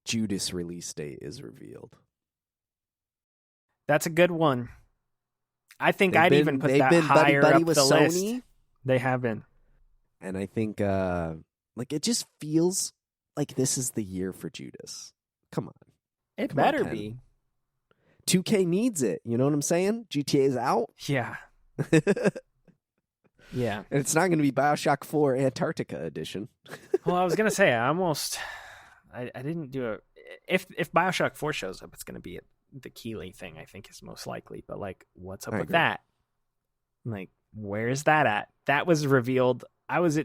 Judas release date is revealed. That's a good one. I think I'd even put that higher buddy up with the Sony. list. They have been. And I think it just feels like this is the year for Judas. Come on. It Come better on, Ken. be. 2K needs it. You know what I'm saying? GTA's out. Yeah. Yeah. And it's not going to be BioShock 4 Antarctica edition. Well, I was going to say, I didn't do a... If BioShock 4 shows up, it's going to be the Keighley thing, I think, is most likely. But, like, what's up with that? Like, where is that at? That was revealed. I was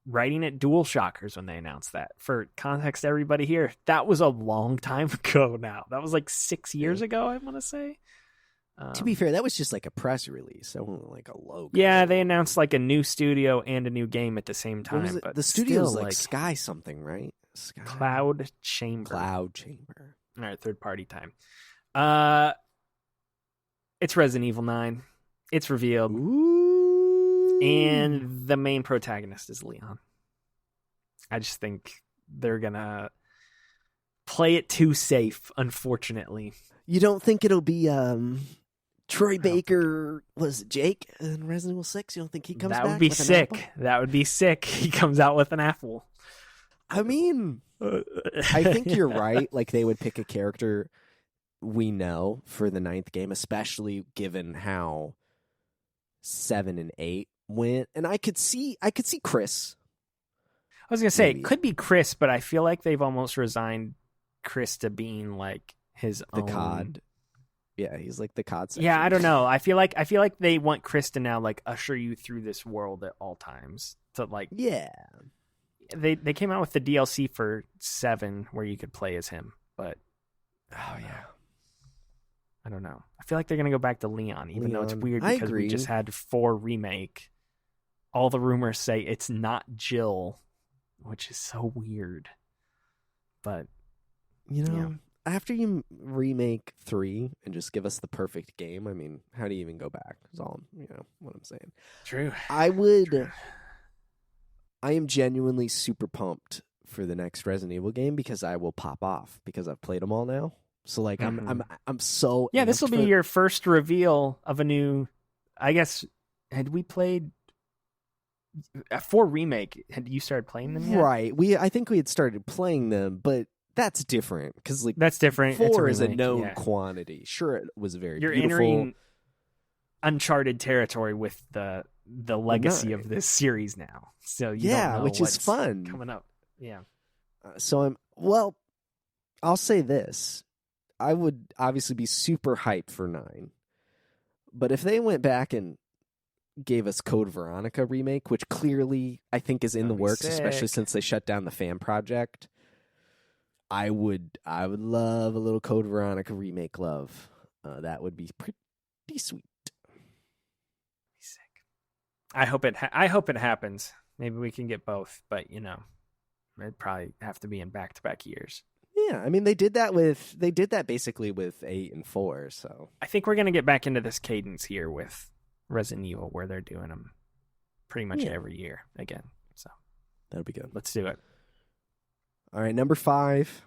writing at Dual Shockers when they announced that. For context, everybody here, that was a long time ago now. That was like 6 years ago, I want to say. To be fair, that was just like a press release. That wasn't like a logo. Yeah, they announced like a new studio and a new game at the same time. But the studio's still, like Sky something, right? Sky. Cloud Chamber. Cloud Chamber. All right, third party time. It's Resident Evil 9. It's revealed. Ooh. And the main protagonist is Leon. I just think they're going to play it too safe, unfortunately. You don't think it'll be Troy Baker, was it Jake in Resident Evil 6? You don't think he comes back? That would be sick. That would be sick. He comes out with an apple. I mean, I think you're right. Like, they would pick a character we know for the 9th game, especially given how 7 and 8 went. And I could see Chris. I was going to say, Maybe. It could be Chris, but I feel like they've almost resigned Chris to being like his the own... COD. Yeah, he's like the COD section. Yeah, I don't know. I feel like they want Chris to now like usher you through this world at all times. So like, yeah, they came out with the DLC for 7 where you could play as him, but I don't know. I feel like they're gonna go back to Leon, even though it's weird because we just had 4 remake. All the rumors say it's not Jill, which is so weird. But after you remake 3 and just give us the perfect game, I mean, how do you even go back? Is all what I'm saying. True. I am genuinely super pumped for the next Resident Evil game because I will pop off because I've played them all now. So like I'm so this will be your first reveal of a new. I guess had we played 4 remake? Had you started playing them yet? Right. I think we had started playing them, but that's different because like that's different. 4 is a known quantity. Sure, it was very beautiful. Entering uncharted territory with the legacy of this series now. So you don't know which is fun coming up. Yeah. I'll say this. I would obviously be super hyped for 9. But if they went back and gave us Code Veronica remake, which clearly I think is in the works, especially since they shut down the fan project, I would love a little Code Veronica remake love. That would be pretty sweet. Sick. I hope it happens. Maybe we can get both, but it'd probably have to be in back-to-back years. Yeah, I mean they did that basically with 8 and 4, so I think we're going to get back into this cadence here with Resident Evil where they're doing them pretty much every year again. So that'll be good. Let's do it. All right, number 5.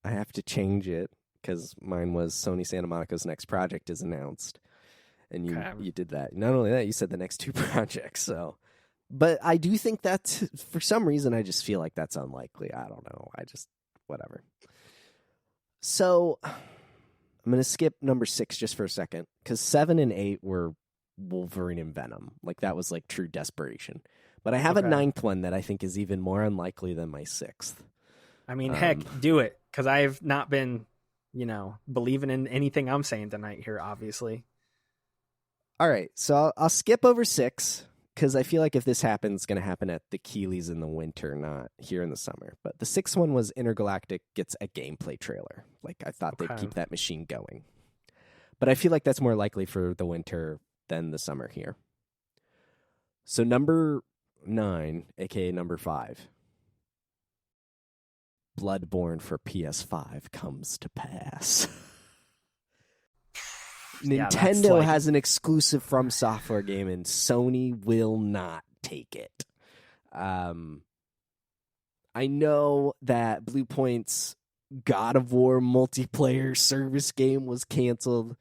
I have to change it because mine was Sony Santa Monica's next project is announced. And you did that. Not only that, you said the next 2 projects. So, but I do think that's, for some reason, I just feel like that's unlikely. I don't know. Whatever. So I'm going to skip number 6 just for a second because 7 and 8 were Wolverine and Venom. Like that was like true desperation. But I have a 9th one that I think is even more unlikely than my 6th. I mean, heck, do it. Because I've not been, believing in anything I'm saying tonight here, obviously. All right. So I'll skip over 6 because I feel like if this happens, it's going to happen at the Keeleys in the winter, not here in the summer. But the 6th one was Intergalactic gets a gameplay trailer. Like I thought they'd keep that machine going. But I feel like that's more likely for the winter than the summer here. So number 9, aka number 5. Bloodborne for PS5 comes to pass. Nintendo has an exclusive From Software game, and Sony will not take it. I know that Blue Point's God of War multiplayer service game was canceled.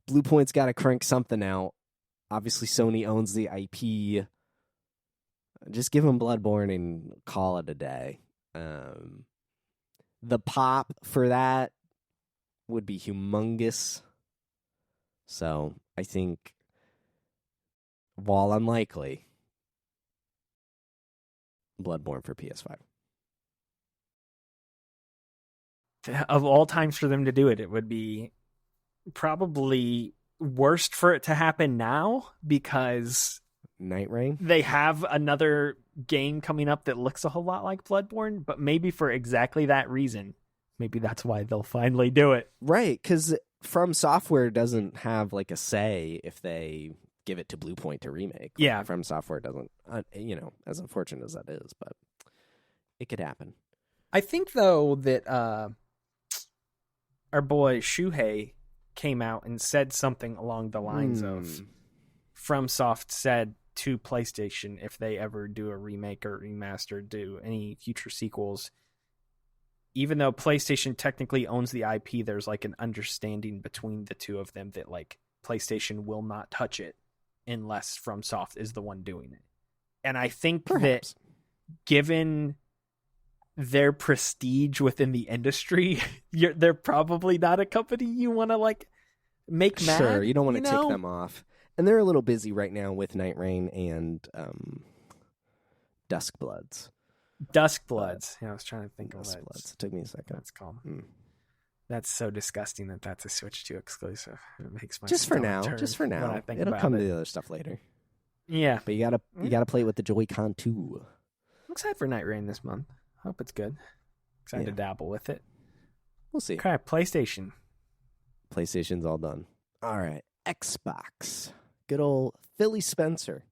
Blue Point's got to crank something out. Obviously, Sony owns the IP. Just give them Bloodborne and call it a day. The pop for that would be humongous. So I think, while unlikely, Bloodborne for PS5. Of all times for them to do it, it would be probably worst for it to happen now because Night Rain? they have another game coming up that looks a whole lot like Bloodborne, but maybe for exactly that reason. Maybe that's why they'll finally do it. Right, because From Software doesn't have like a say if they give it to Blue Point to remake. Yeah. From Software doesn't, as unfortunate as that is, but it could happen. I think, though, that our boy Shuhei came out and said something along the lines of FromSoft said to PlayStation, if they ever do a remake or remaster, do any future sequels, even though PlayStation technically owns the IP, there's like an understanding between the two of them that like PlayStation will not touch it unless FromSoft is the one doing it. And I think Perhaps. that given their prestige within the industry, they're probably not a company you want to like make mad. Sure, you don't want to tick them off. And they're a little busy right now with Night Rain and Duskbloods. Duskbloods. Yeah, I was trying to think of what Duskbloods. It took me a second. that's called. That's so disgusting that that's a Switch 2 exclusive. It makes my Just for stomach now. turn Just for when now. I think It'll about come it. to the other stuff later. Yeah, But you gotta play it with the Joy-Con too. I'm excited for Night Rain this month. Hope it's good. Excited to dabble with it. We'll see. Okay, PlayStation. PlayStation's all done. All right. Xbox. Good old Philly Spencer.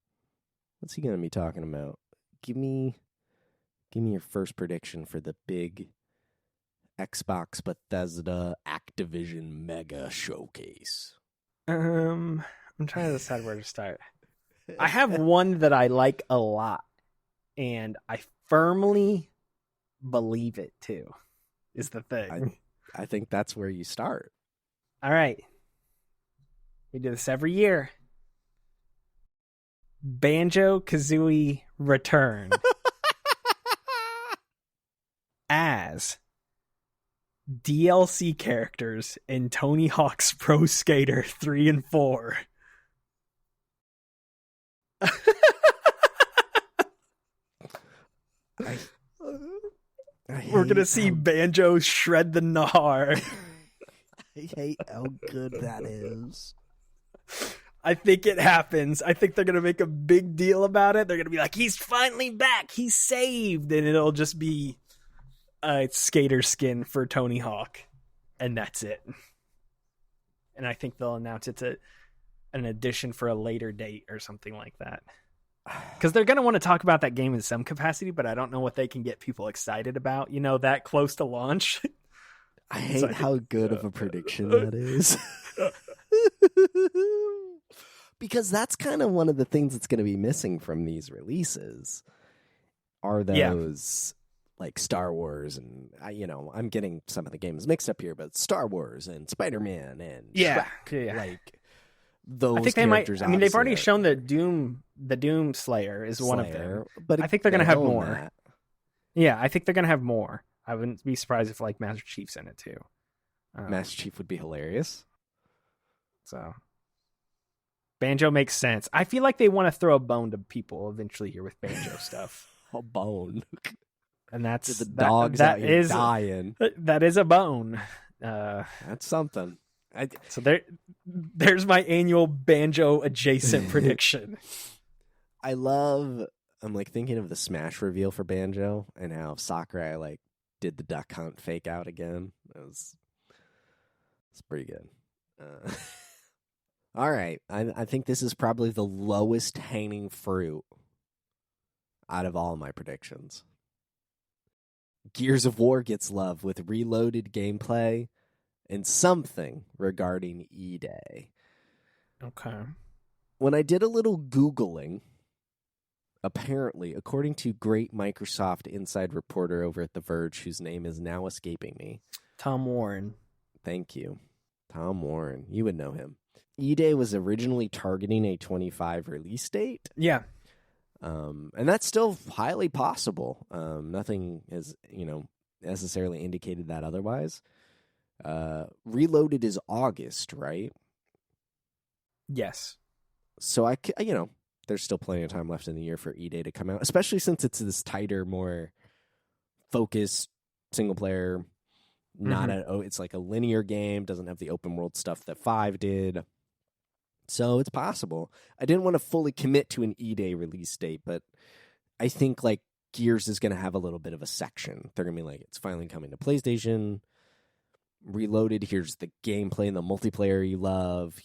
What's he going to be talking about? Give me your first prediction for the big Xbox Bethesda Activision Mega Showcase. I'm trying to decide where to start. I have one that I like a lot, and I firmly believe it too, is the thing. I think that's where you start. All right. We do this every year. Banjo-Kazooie return as DLC characters in Tony Hawk's Pro Skater 3 and 4. We're going to see Banjo shred the gnar. I hate how good that is. I think it happens. I think they're going to make a big deal about it. They're going to be like, he's finally back. He's saved. And it'll just be a skater skin for Tony Hawk. And that's it. And I think they'll announce it's an addition for a later date or something like that. Because they're going to want to talk about that game in some capacity, but I don't know what they can get people excited about, that close to launch. I hate how good of a prediction that is. Because that's kind of one of the things that's going to be missing from these releases are those like Star Wars and I'm getting some of the games mixed up here, but Star Wars and Spider-Man and Shrek, like those. I think they might. I mean, they've already shown that Doom Slayer is one of them, but I think they're going to have more. That. Yeah, I think they're going to have more. I wouldn't be surprised if like Master Chief's in it too. Master Chief would be hilarious. So Banjo makes sense. I feel like they want to throw a bone to people eventually here with Banjo stuff. A bone. And that's the dogs out here dying. That is a bone. That's something. So there's my annual Banjo adjacent prediction. I'm like thinking of the Smash reveal for Banjo and how Sakurai like did the duck hunt fake out again. It's pretty good. All right. I think this is probably the lowest hanging fruit out of all my predictions. Gears of War gets love with reloaded gameplay and something regarding E-Day. Okay. When I did a little Googling, apparently, according to great Microsoft inside reporter over at The Verge, whose name is now escaping me. Tom Warren. Thank you. Tom Warren. You would know him. E-Day was originally targeting a 25 release date. Yeah. And that's still highly possible. Nothing has, necessarily indicated that otherwise. Reloaded is August, right? Yes. So there's still plenty of time left in the year for E-Day to come out, especially since it's this tighter, more focused single player. It's like a linear game, doesn't have the open world stuff that 5 did. So it's possible. I didn't want to fully commit to an E-Day release date, but I think like Gears is going to have a little bit of a section. They're going to be like, it's finally coming to PlayStation. Reloaded, here's the gameplay and the multiplayer you love.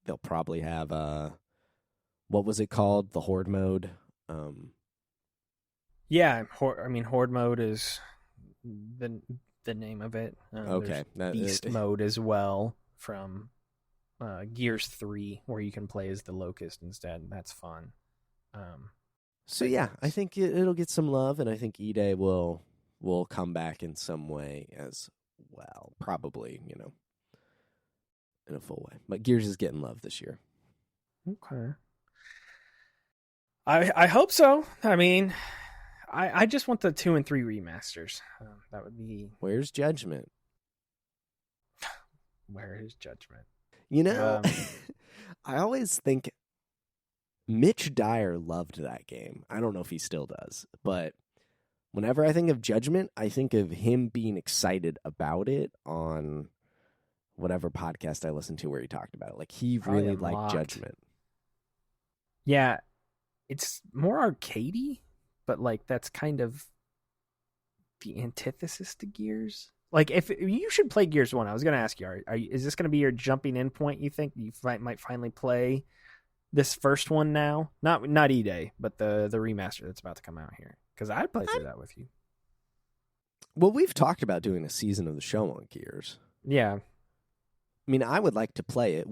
They'll probably have what was it called? The Horde mode. Yeah, Horde mode is the name of it. Okay, Beast mode as well from Gears 3, where you can play as the Locust instead. That's fun. So yeah, I think it'll get some love, and I think E-Day will come back in some way as well. Probably, in a full way. But Gears is getting love this year. Okay. I hope so. I mean, I just want the 2 and 3 remasters. That would be... Where's Judgment? Where is Judgment? I always think Mitch Dyer loved that game. I don't know if he still does, but whenever I think of Judgment, I think of him being excited about it on whatever podcast I listened to where he talked about it. Like, he really liked Judgment. Yeah, it's more arcadey, but like that's kind of the antithesis to Gears. Like, if you should play Gears 1, I was going to ask you, is this going to be your jumping in point, you think? You might finally play this first one now? Not E-Day, but the remaster that's about to come out here. Because I'd play through that with you. Well, we've talked about doing a season of the show on Gears. Yeah. I mean, I would like to play it.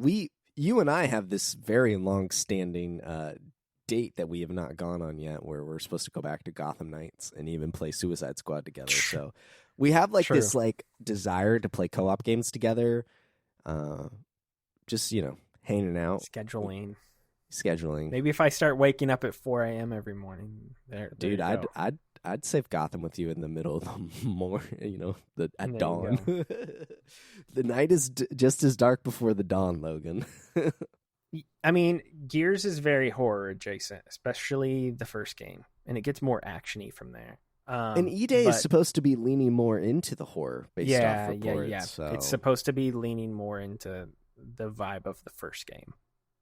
You and I have this very long-standing date that we have not gone on yet, where we're supposed to go back to Gotham Knights and even play Suicide Squad together. So we have this desire to play co-op games together. Just hanging out, scheduling. Maybe if I start waking up at 4 a.m. every morning, dude, I'd save Gotham with you in the middle of the morning. At dawn. The night is just as dark before the dawn, Logan. I mean, Gears is very horror adjacent, especially the first game, and it gets more actiony from there. And E-Day is supposed to be leaning more into the horror based off reports. Yeah. So. It's supposed to be leaning more into the vibe of the first game.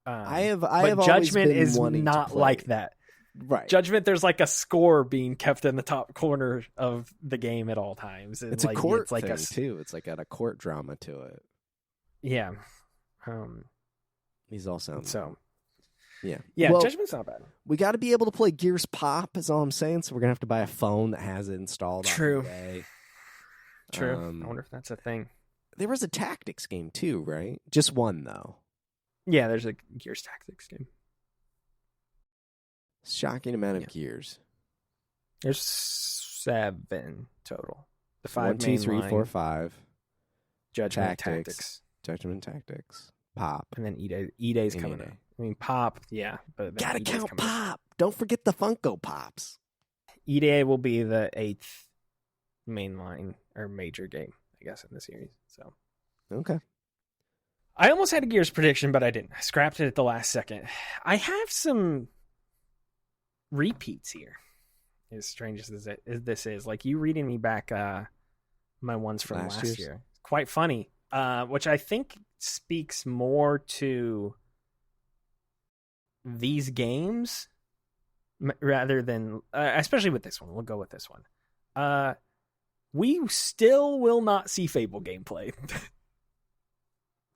But Judgment is not like that. Right. Judgment, there's like a score being kept in the top corner of the game at all times. And it's a court thing, too. It's like got a court drama to it. Yeah. These all sound... So... Yeah. Well, Judgment's not bad. We got to be able to play Gears Pop, is all I'm saying. So we're going to have to buy a phone that has it installed. True. True. I wonder if that's a thing. There was a tactics game too, right? Just one, though. Yeah, there's a Gears Tactics game. Shocking amount of Gears. There's 7 total. The 5 1, 2, 3, 4, 5. Judgment Tactics. Judgment Tactics. Pop. And then E-Day's coming up. I mean, Pop, yeah. But gotta count Pop. Don't forget the Funko Pops. E-Day will be the 8th mainline or major game, I guess, in the series. So, okay. I almost had a Gears prediction, but I didn't. I scrapped it at the last second. I have some repeats here, as strange as this is. Like, you reading me back my ones from last year. Quite funny, which I think speaks more to these games rather than especially with this one. We'll go with this one. We still will not see Fable gameplay.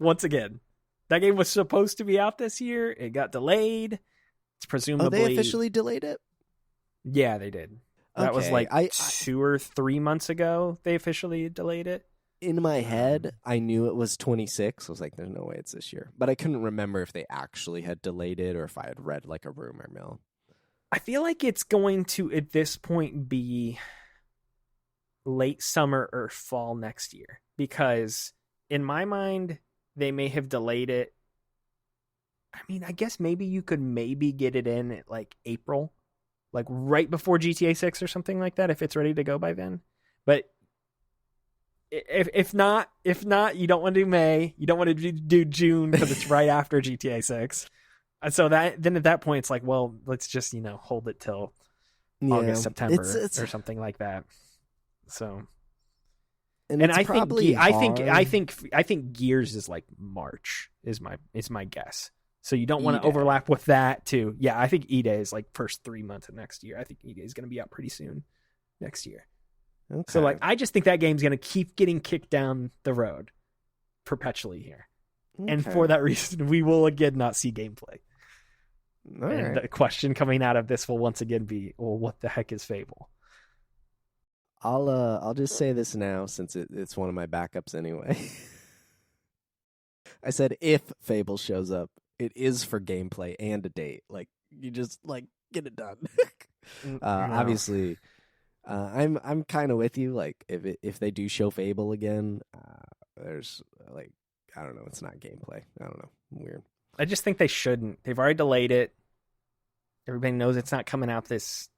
Once again, that game was supposed to be out this year. It got delayed. It's presumably... Oh, they officially delayed it? Yeah, they did. That was like 2 or 3 months ago they officially delayed it. In my head, I knew it was 26. I was like, there's no way it's this year. But I couldn't remember if they actually had delayed it or if I had read like a rumor mill. I feel like it's going to, at this point, be late summer or fall next year, because in my mind, they may have delayed it. I mean, I guess maybe you could maybe get it in at like April, like right before GTA 6 or something like that, if it's ready to go by then. But if not, you don't want to do May, you don't want to do June because it's right after GTA 6. And so then at that point, it's like, well, let's just, hold it till August, September or something like that. So, and I probably I think Gears is like March is my guess. So you don't want to overlap with that too. Yeah, I think E-Day is like first 3 months of next year. I think E-Day is going to be out pretty soon next year. Okay. So like, I just think that game's going to keep getting kicked down the road perpetually here. Okay. And for that reason, we will again not see gameplay. All and right. the question coming out of this will once again be, well, what the heck is Fable? I'll just say this now, since it's one of my backups anyway. I said if Fable shows up, it is for gameplay and a date. Like, you just like get it done. No. Obviously, I'm kind of with you. Like, if they do show Fable again, there's like, I don't know, it's not gameplay. I don't know, weird. I just think they shouldn't. They've already delayed it. Everybody knows it's not coming out this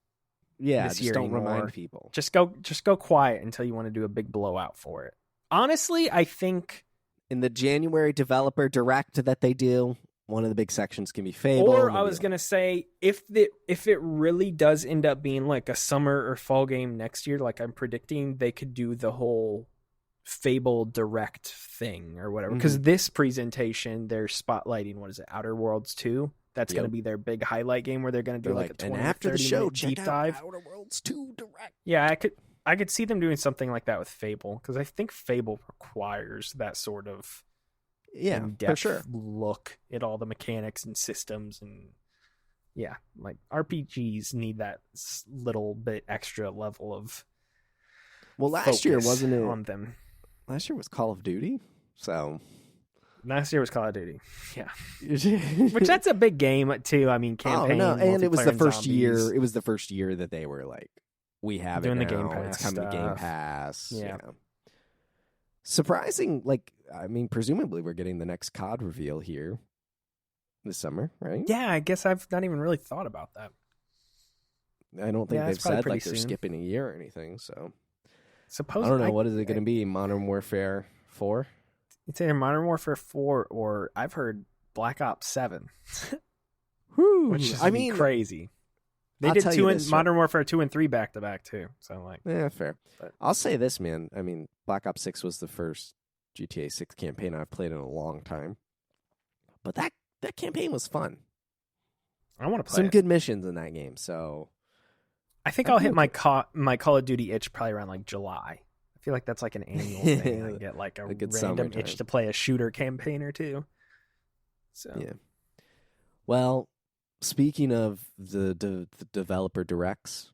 just year don't anymore. remind people. Just go quiet until you want to do a big blowout for it. Honestly, I think in the January developer direct that they do, one of the big sections can be Fable. Or I was gonna say, if it really does end up being like a summer or fall game next year, like I'm predicting, they could do the whole Fable direct thing or whatever. Because this presentation, they're spotlighting, what is it, Outer Worlds 2? That's going to be their big highlight game where they're going to do like a 20 and after the show, deep dive. Outer Worlds 2 direct. Yeah, I could see them doing something like that with Fable, because I think Fable requires that sort of in-depth for sure look at all the mechanics and systems, and like RPGs need that little bit extra level of last year wasn't it on them. Last year was Call of Duty, so last year was Call of Duty, which that's a big game too. I mean, campaign. Oh, no. And it was the first zombies. year. It was the first year that they were like, we have doing it the now. Game Pass it's coming stuff. to Game Pass. Yeah. Surprising, like, I mean, presumably we're getting the next COD reveal here this summer, right? Yeah, I guess I've not even really thought about that. I don't think they've said like they're soon. skipping a year or anything. So suppose I don't know. What is it going to be? Modern Warfare 4? It's either Modern Warfare 4 or I've heard Black Ops 7. Which is crazy. They did Modern Warfare 2 and 3 back to back too. So like, yeah, fair. But I'll say this, man. I mean, Black Ops 6 was the first GTA 6 campaign I've played in a long time. But that campaign was fun. I want to play some good missions in that game. So I think I'll hit my Call of Duty itch probably around like July. I feel like that's like an annual thing. I get like a random itch to play a shooter campaign or two. So yeah. Well, speaking of the developer directs,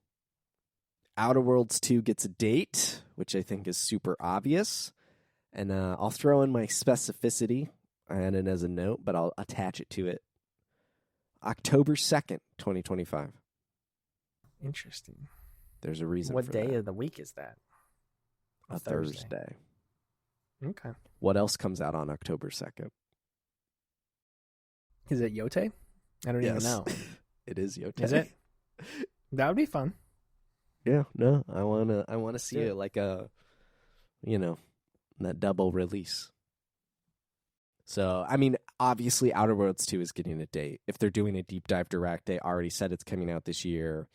Outer Worlds 2 gets a date, which I think is super obvious. And I'll throw in my specificity. I had it as a note, but I'll attach it to it. October 2nd, 2025. Interesting. There's a reason What for day that. of the week is that? A Thursday. Okay. What else comes out on October 2nd? Is it Yote? I don't even know. It is Yote. Is it? That would be fun. Yeah, no. I wanna see it like a, that double release. So, I mean, obviously Outer Worlds 2 is getting a date. If they're doing a deep dive direct, they already said it's coming out this year.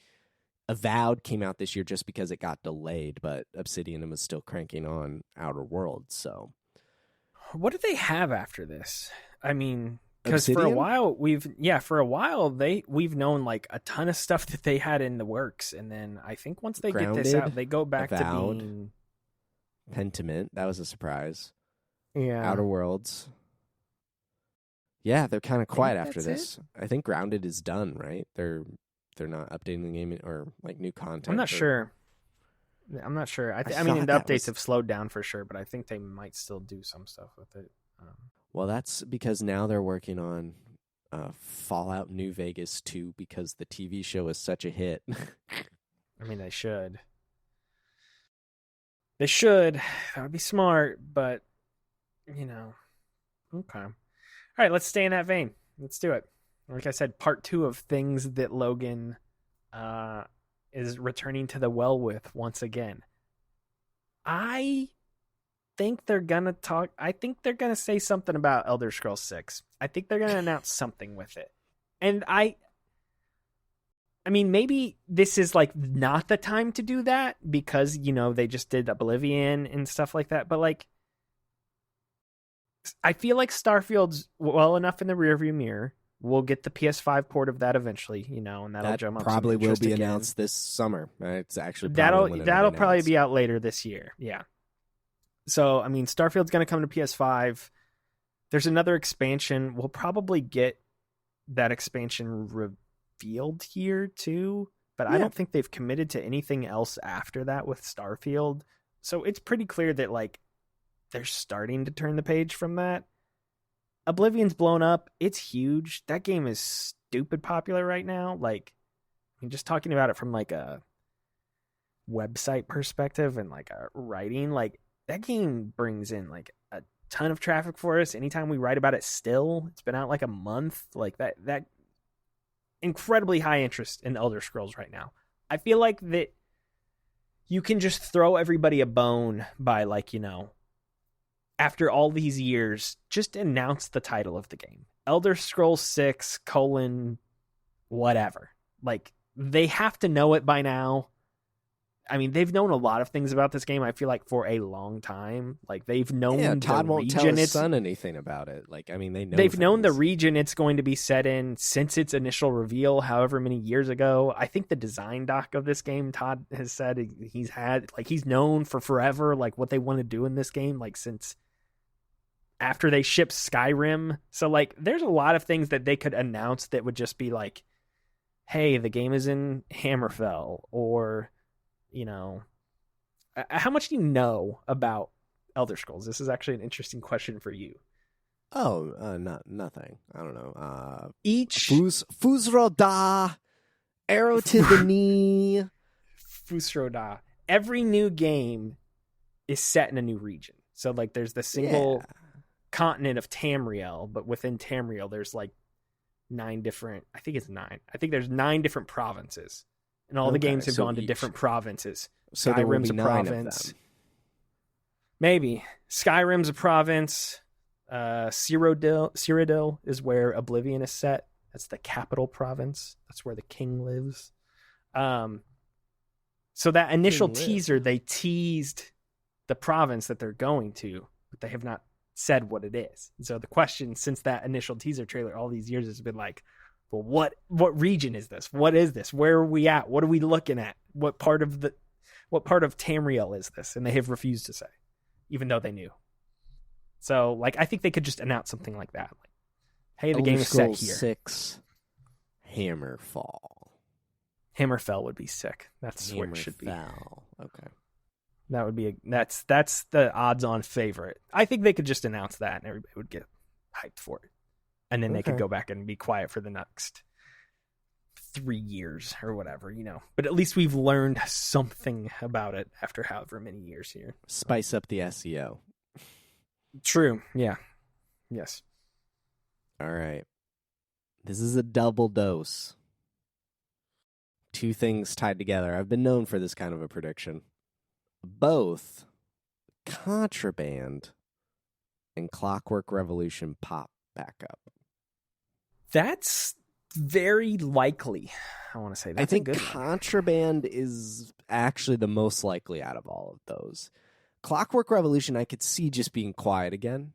Avowed came out this year just because it got delayed, but Obsidian was still cranking on Outer Worlds, so. What do they have after this? I mean, because for a while we've known like a ton of stuff that they had in the works, and then I think once they get this out, they go back Avowed, to being Pentiment. That was a surprise. Yeah. Outer Worlds. Yeah, they're kind of quiet after this. I think Grounded is done, right? They're not updating the game or like new content. I'm not sure. I mean, the updates have slowed down for sure, but I think they might still do some stuff with it. Well, that's because now they're working on Fallout New Vegas 2 because the TV show is such a hit. I mean, they should. They should. That would be smart, but, you know. Okay. All right, let's stay in that vein. Let's do it. Like I said, part 2 of things that Logan is returning to the well with once again. I think they're gonna talk. I think they're gonna say something about Elder Scrolls 6. I think they're gonna announce something with it. And I mean, maybe this is like not the time to do that because, you know, they just did Oblivion and stuff like that. But like, I feel like Starfield's well enough in the rearview mirror. We'll get the PS5 port of that eventually, you know, and that'll drum up probably some will interest be again. announced this summer. It's actually that'll probably be out later this year. Yeah. So I mean, Starfield's going to come to PS5. There's another expansion. We'll probably get that expansion revealed here too, but I don't think they've committed to anything else after that with Starfield. So it's pretty clear that like they're starting to turn the page from that. Oblivion's blown up. It's huge. That game is stupid popular right now. Like, I mean, just talking about it from like a website perspective and like a writing, like that game brings in like a ton of traffic for us. Anytime we write about it still, it's been out like a month. Like that incredibly high interest in Elder Scrolls right now. I feel like that you can just throw everybody a bone by like, you know, after all these years, just announce the title of the game. Elder Scrolls 6, whatever. Like, they have to know it by now. I mean, they've known a lot of things about this game, I feel like, for a long time. Like, they've known Todd the won't region tell his son anything about it. Like, I mean, they've known the region it's going to be set in since its initial reveal, however many years ago. I think the design doc of this game, Todd has said he's known for forever, like, what they want to do in this game, like, since after they shipped Skyrim. So like there's a lot of things that they could announce that would just be like, hey, the game is in Hammerfell, or, you know, how much do you know about Elder Scrolls? This is actually an interesting question for you. Nothing. I don't know. Each Fusroda, arrow to the knee. Fusroda. Every new game is set in a new region. So like there's the single continent of Tamriel, but within Tamriel there's like 9 different, I think there's 9 different provinces, and all the games have gone to different provinces. So Skyrim's a province. Maybe Skyrim's a province. Cyrodiil is where Oblivion is set. That's the capital province. That's where the king lives. So that initial teaser, they teased the province that they're going to, but they have not said what it is. And so the question since that initial teaser trailer all these years has been like, well, what region is this? What is this? Where are we at? What are we looking at? What part of Tamriel is this? And they have refused to say, even though they knew. So like I think they could just announce something like that. Like, hey, the game is set here. 6 Hammerfall. Hammerfell would be sick. That's where it should be. Okay. That would be that's the odds-on favorite. I think they could just announce that, and everybody would get hyped for it, and then they could go back and be quiet for the next 3 years or whatever, you know. But at least we've learned something about it after however many years here. Spice up the SEO. True. Yeah. Yes. All right. This is a double dose. 2 things tied together. I've been known for this kind of a prediction. Both Contraband and Clockwork Revolution pop back up. That's very likely. I want to say that's I think a good Contraband is actually the most likely out of all of those. Clockwork Revolution, I could see just being quiet again,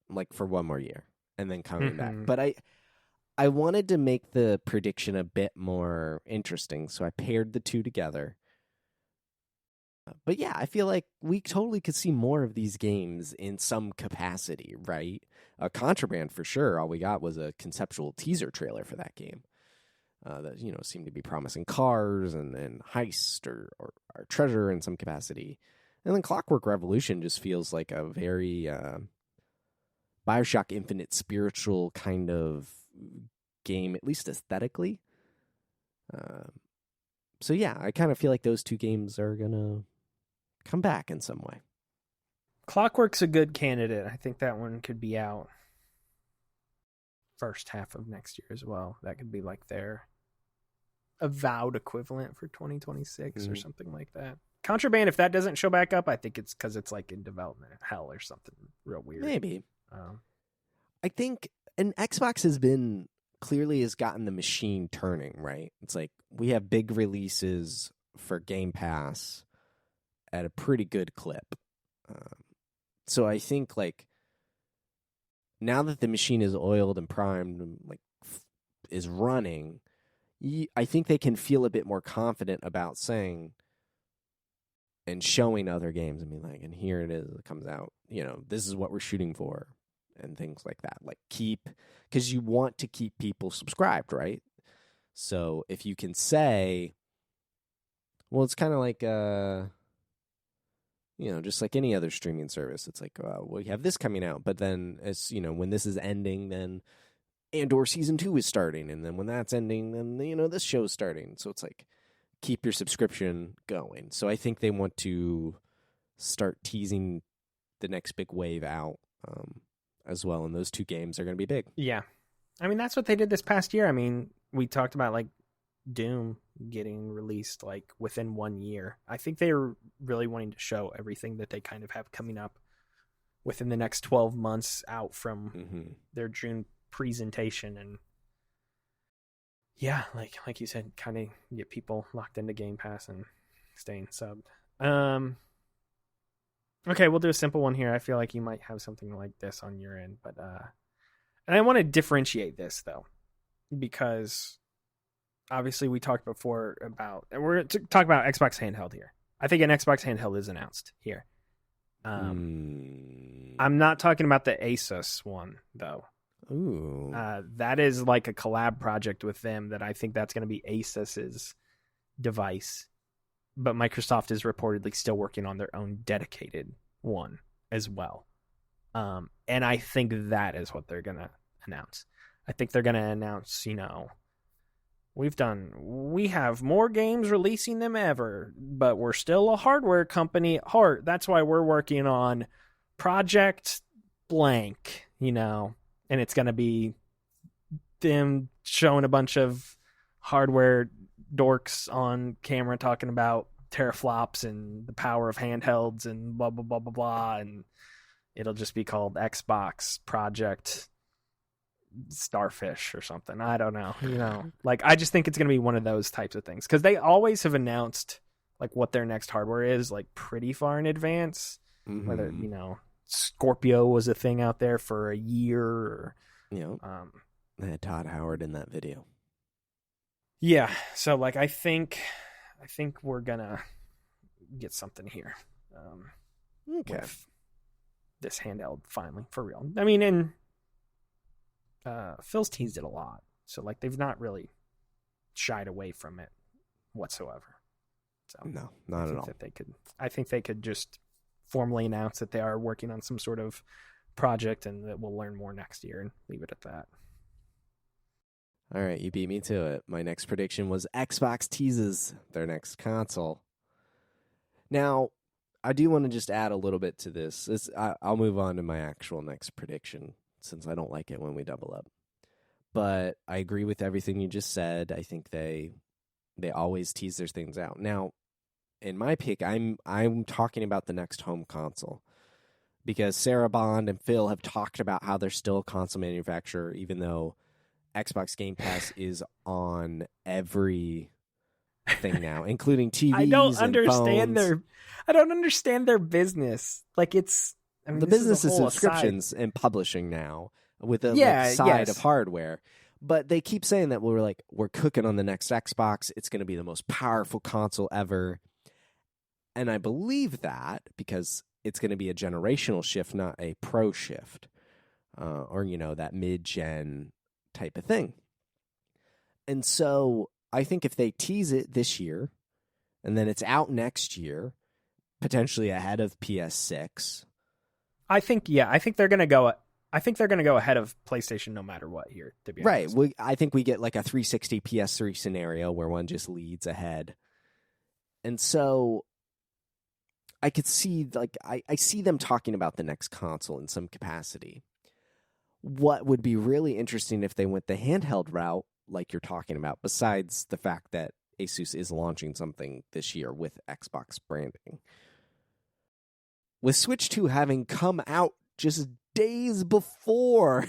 like for 1 more year, and then coming back. But I wanted to make the prediction a bit more interesting, so I paired the 2 together. But yeah, I feel like we totally could see more of these games in some capacity, right? Contraband, for sure. All we got was a conceptual teaser trailer for that game that, you know, seemed to be promising cars and heist or treasure in some capacity. And then Clockwork Revolution just feels like a very BioShock Infinite spiritual kind of game, at least aesthetically. So yeah, I kind of feel like those two games are gonna come back in some way. Clockwork's a good candidate. I think that one could be out first half of next year as well. That could be like their avowed equivalent for 2026 or something like that. Contraband, if that doesn't show back up, I think it's because it's like in development hell or something real weird. Maybe. I think, and Xbox has gotten the machine turning, right? It's like we have big releases for Game Pass at a pretty good clip. So I think like now that the machine is oiled and primed and like is running, I think they can feel a bit more confident about saying and showing other games and being like, and here it is, it comes out, this is what we're shooting for and things like that. Like because you want to keep people subscribed, right? So if you can say, well, it's kind of like, just like any other streaming service, it's like, we have this coming out, but then as when this is ending, then Andor season 2 is starting, and then when that's ending, then this show's starting. So it's like keep your subscription going. So I think they want to start teasing the next big wave out as well, and those two games are going to be big. Yeah, I mean that's what they did this past year. I mean we talked about like Doom getting released like within 1 year. I think they're really wanting to show everything that they kind of have coming up within the next 12 months out from their June presentation. And yeah, like you said, kind of get people locked into Game Pass and staying subbed. Okay, we'll do a simple one here. I feel like you might have something like this on your end, but and I want to differentiate this though, because obviously we talked before about, and we're talking about Xbox handheld here. I think an Xbox handheld is announced here. I'm not talking about the Asus one though. Ooh. That is like a collab project with them that I think that's going to be Asus's device. But Microsoft is reportedly still working on their own dedicated one as well. And I think that is what they're going to announce. I think they're going to announce, we have more games releasing than ever, but we're still a hardware company at heart. That's why we're working on Project Blank, and it's going to be them showing a bunch of hardware dorks on camera talking about teraflops and the power of handhelds and blah, blah, blah, blah, blah. And it'll just be called Xbox Project Starfish or something. I don't know. Like, I just think it's going to be one of those types of things because they always have announced like what their next hardware is like pretty far in advance. Whether, Scorpio was a thing out there for a year or, they had Todd Howard in that video. Yeah. So like, I think we're gonna get something here. Okay. With this handheld finally for real. I mean, and Phil's teased it a lot, so like they've not really shied away from it whatsoever. So no, not at all. I think they could just formally announce that they are working on some sort of project, and that we'll learn more next year and leave it at that. All right, you beat me to it. My next prediction was Xbox teases their next console. Now, I do want to just add a little bit to this. I'll move on to my actual next prediction, since I don't like it when we double up. But I agree with everything you just said. I think they always tease their things out. Now, in my pick, I'm talking about the next home console. Because Sarah Bond and Phil have talked about how they're still a console manufacturer, even though Xbox Game Pass is on every thing now, including TVs. I don't understand their business. Like the business is subscriptions and publishing now with a side of hardware. But they keep saying that we're cooking on the next Xbox. It's going to be the most powerful console ever. And I believe that because it's going to be a generational shift, not a pro shift, or that mid-gen type of thing. And so I think if they tease it this year and then it's out next year, potentially ahead of PS6. I think they're going to go I think they're going to go ahead of PlayStation no matter what here, to be honest. Right. I think we get like a 360 PS3 scenario where one just leads ahead. And so I could see, like, I see them talking about the next console in some capacity. What would be really interesting if they went the handheld route, like you're talking about, besides the fact that Asus is launching something this year with Xbox branding. With Switch 2 having come out just days before,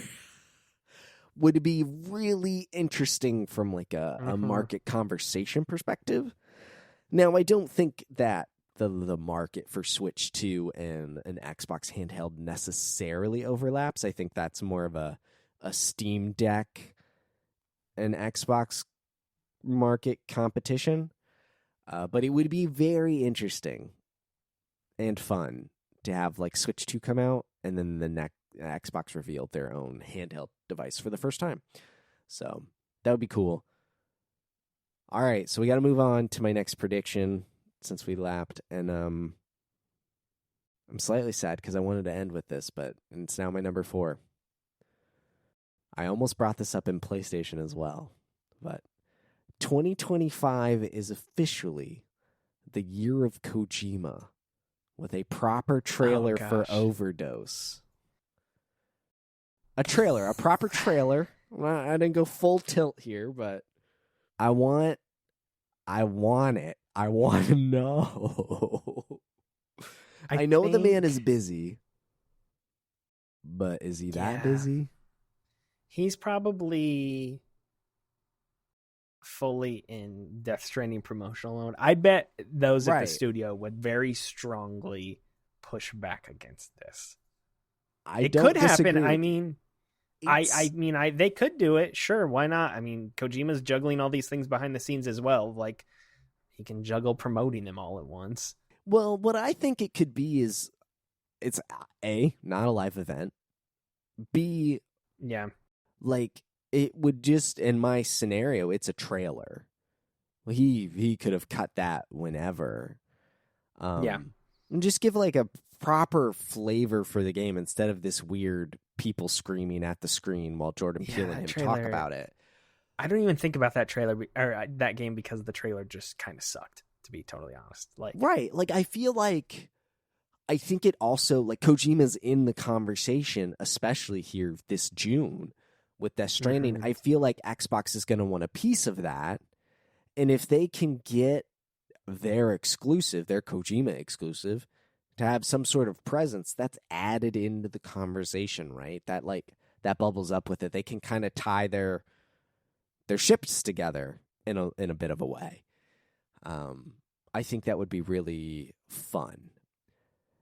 would be really interesting from like a market conversation perspective. Now, I don't think that the market for Switch 2 and an Xbox handheld necessarily overlaps. I think that's more of a Steam Deck and Xbox market competition. But it would be very interesting and fun to have like Switch 2 come out and then the Xbox revealed their own handheld device for the first time. So that would be cool. All right, so we got to move on to my next prediction since we lapped. And I'm slightly sad because I wanted to end with this, but it's now my number 4. I almost brought this up in PlayStation as well, but 2025 is officially the year of Kojima with a proper trailer for Overdose. A proper trailer. I didn't go full tilt here, but I want it. I want to know. I know the man is busy, but is he that busy? He's probably fully in Death Stranding promotional mode. I bet those at the studio would very strongly push back against this. It could happen. I mean, they could do it. Sure, why not? I mean, Kojima's juggling all these things behind the scenes as well. Like, he can juggle promoting them all at once. Well, what I think it could be is it's A, not a live event. B, like it would just, in my scenario, it's a trailer. He could have cut that whenever. And just give like a proper flavor for the game instead of this weird people screaming at the screen while Jordan Peele and him talk about it. I don't even think about that trailer or that game because the trailer just kind of sucked, to be totally honest. Like, right. Like, I think it also, like, Kojima's in the conversation, especially here this June with Death Stranding. I feel like Xbox is going to want a piece of that. And if they can get their Kojima exclusive, to have some sort of presence, that's added into the conversation, right? That bubbles up with it. They can kind of tie their ships together in a bit of a way. I think that would be really fun.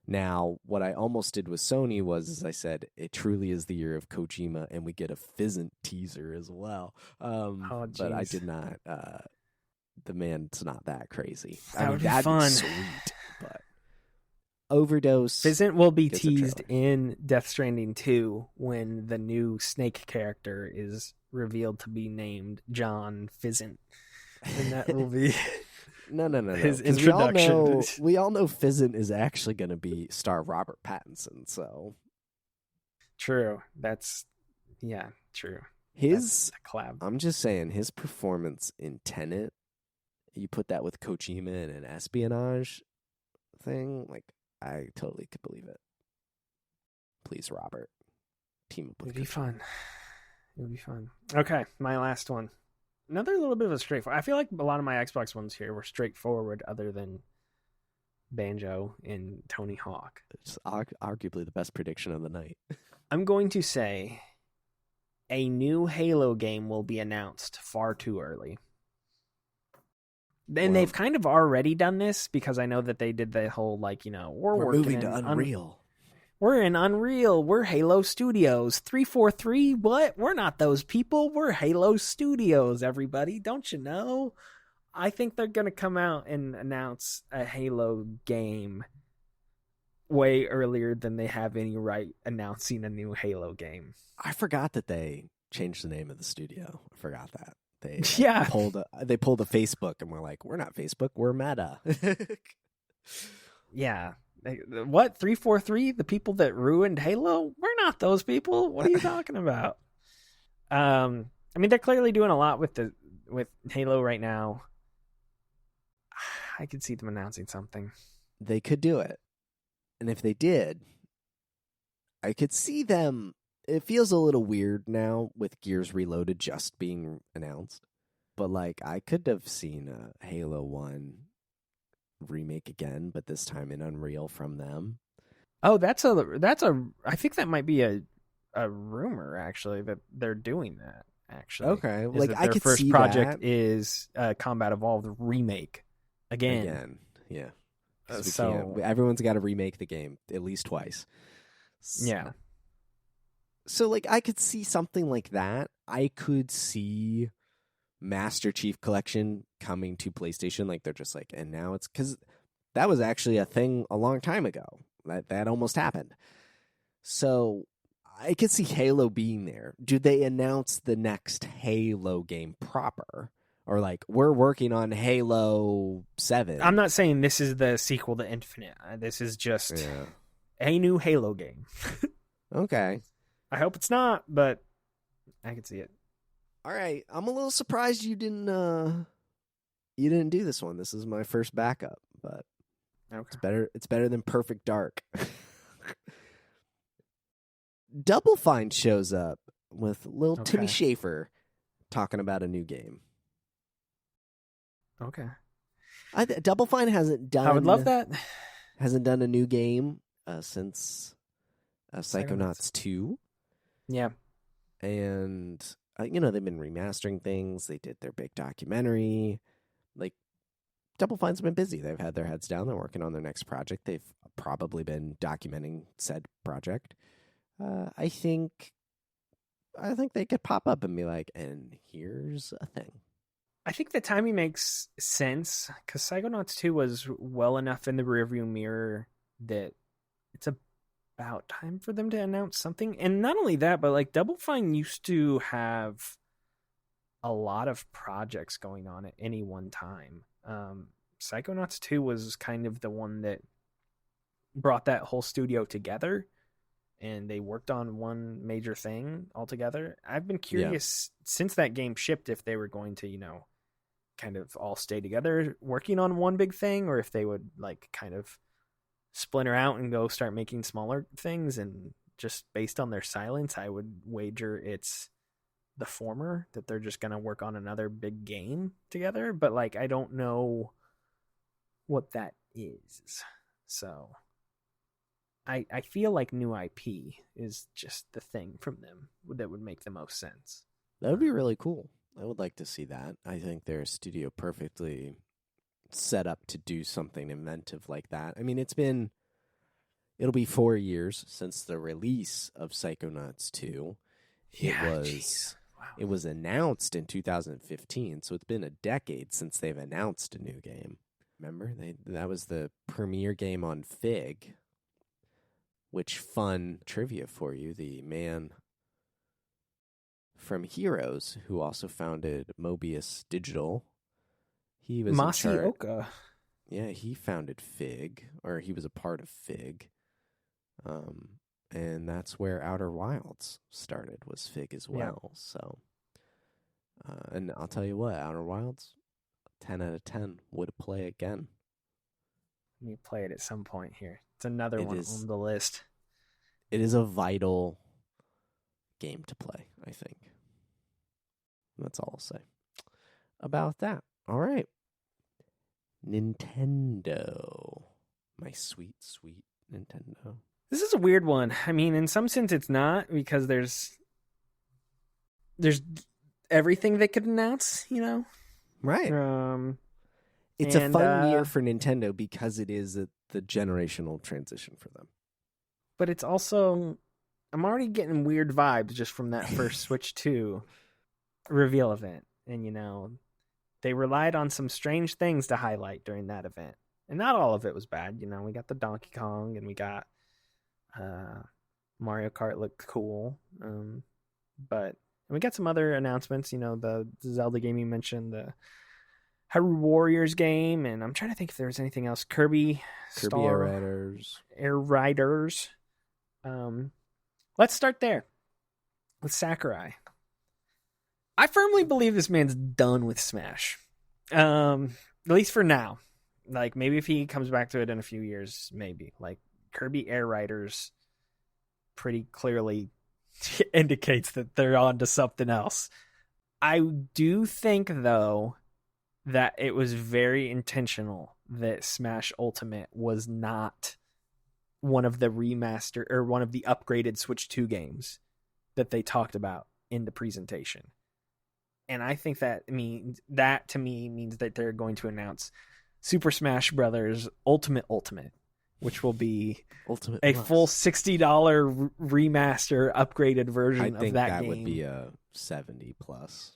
Now, what I almost did with Sony was, as I said, it truly is the year of Kojima, and we get a Fizzant teaser as well. But I did not. The man's not that crazy. That'd be fun. Sweet, but Overdose. Fizzant will be teased in Death Stranding 2 when the new Snake character is revealed to be named John Fizzant. And that will be no. his introduction. We all know Fizzant is actually going to be star Robert Pattinson, so. True. True. His collab. I'm just saying, his performance in Tenet, you put that with Kojima and an espionage thing, like, I totally could believe it. Please, Robert. Team up with It'd be fun. It would be fun. Okay, my last one. Another little bit of a straightforward. I feel like a lot of my Xbox ones here were straightforward, other than Banjo and Tony Hawk. It's arguably the best prediction of the night. I'm going to say a new Halo game will be announced far too early. And they've kind of already done this because I know that they did the whole, like, we're moving to Unreal. We're in Unreal. We're Halo Studios. 343, what? We're not those people. We're Halo Studios, everybody. Don't you know? I think they're going to come out and announce a Halo game way earlier than they have any right announcing a new Halo game. I forgot that they changed the name of the studio. I forgot that. They pulled a Facebook and we're like, we're not Facebook, we're Meta. Yeah. What 343? The people that ruined Halo? We're not those people. What are you talking about? I mean, they're clearly doing a lot with Halo right now. I could see them announcing something. They could do it. And if they did, I could see them. It feels a little weird now with Gears Reloaded just being announced. But like, I could have seen a Halo 1 remake again, but this time in Unreal from them. Oh, that's I think that might be a rumor actually that they're doing that actually. Okay. Like I could first see project that. is Combat Evolved remake Again. Yeah. So everyone's got to remake the game at least twice. Yeah. So like I could see something like that. I could see Master Chief Collection coming to PlayStation. Like they're just like, and now it's because that was actually a thing a long time ago. That almost happened. So I could see Halo being there. Do they announce the next Halo game proper? Or like, we're working on Halo 7. I'm not saying this is the sequel to Infinite. This is just a new Halo game. Okay. I hope it's not, but I can see it. All right. I'm a little surprised you didn't do this one. This is my first backup, but okay. It's better than Perfect Dark. Double Fine shows up with little Timmy Schafer talking about a new game. Okay. Double Fine hasn't done. I would love that. Hasn't done a new game since Psychonauts 2. Yeah. And they've been remastering things. They did their big documentary. Like, Double Fine's been busy. They've had their heads down. They're working on their next project. They've probably been documenting said project. I think they could pop up and be like, and here's a thing. I think the timing makes sense because Psychonauts 2 was well enough in the rearview mirror that it's about time for them to announce something. And not only that, but like Double Fine used to have a lot of projects going on at any one time. Psychonauts 2 was kind of the one that brought that whole studio together, and they worked on one major thing altogether. I've been curious since that game shipped if they were going to, kind of all stay together working on one big thing, or if they would like kind of splinter out and go start making smaller things. And just based on their silence, I would wager it's the former, that they're just going to work on another big game together. But like, I don't know what that is. So I feel like new IP is just the thing from them that would make the most sense. That would be really cool. I would like to see that. I think their studio perfectly set up to do something inventive like that. I mean, it'll be 4 years since the release of Psychonauts 2. Yeah, It was announced in 2015, so it's been a decade since they've announced a new game. Remember, that was the premiere game on Fig. Which, fun trivia for you, the man from Heroes, who also founded Mobius Digital, he was Masioka. Yeah, he founded Fig, or he was a part of Fig. And that's where Outer Wilds started, was Fig as well. Yeah. So, and I'll tell you what, Outer Wilds, 10 out of 10, would play again. Let me play it at some point here. It's another one on the list. It is a vital game to play, I think. That's all I'll say about that. All right. Nintendo. My sweet, sweet Nintendo. This is a weird one. I mean, in some sense it's not, because there's everything they could announce, Right. It's a fun year for Nintendo because it is the generational transition for them. But it's also, I'm already getting weird vibes just from that first Switch 2 reveal event. And, they relied on some strange things to highlight during that event. And not all of it was bad. We got the Donkey Kong, and we got Mario Kart looked cool. But we got some other announcements, the Zelda game you mentioned, the Hyrule Warriors game, and I'm trying to think if there's anything else. Kirby Air Riders. Air Riders. Let's start there with Sakurai. I firmly believe this man's done with Smash. At least for now. Like, maybe if he comes back to it in a few years, maybe. Like, Kirby Air Riders pretty clearly indicates that they're on to something else. I do think, though, that it was very intentional that Smash Ultimate was not one of the remaster or one of the upgraded Switch 2 games that they talked about in the presentation. And I think that to me means that they're going to announce Super Smash Brothers Ultimate, which will be a full $60 remaster upgraded version of that game. I think that would be a 70 plus.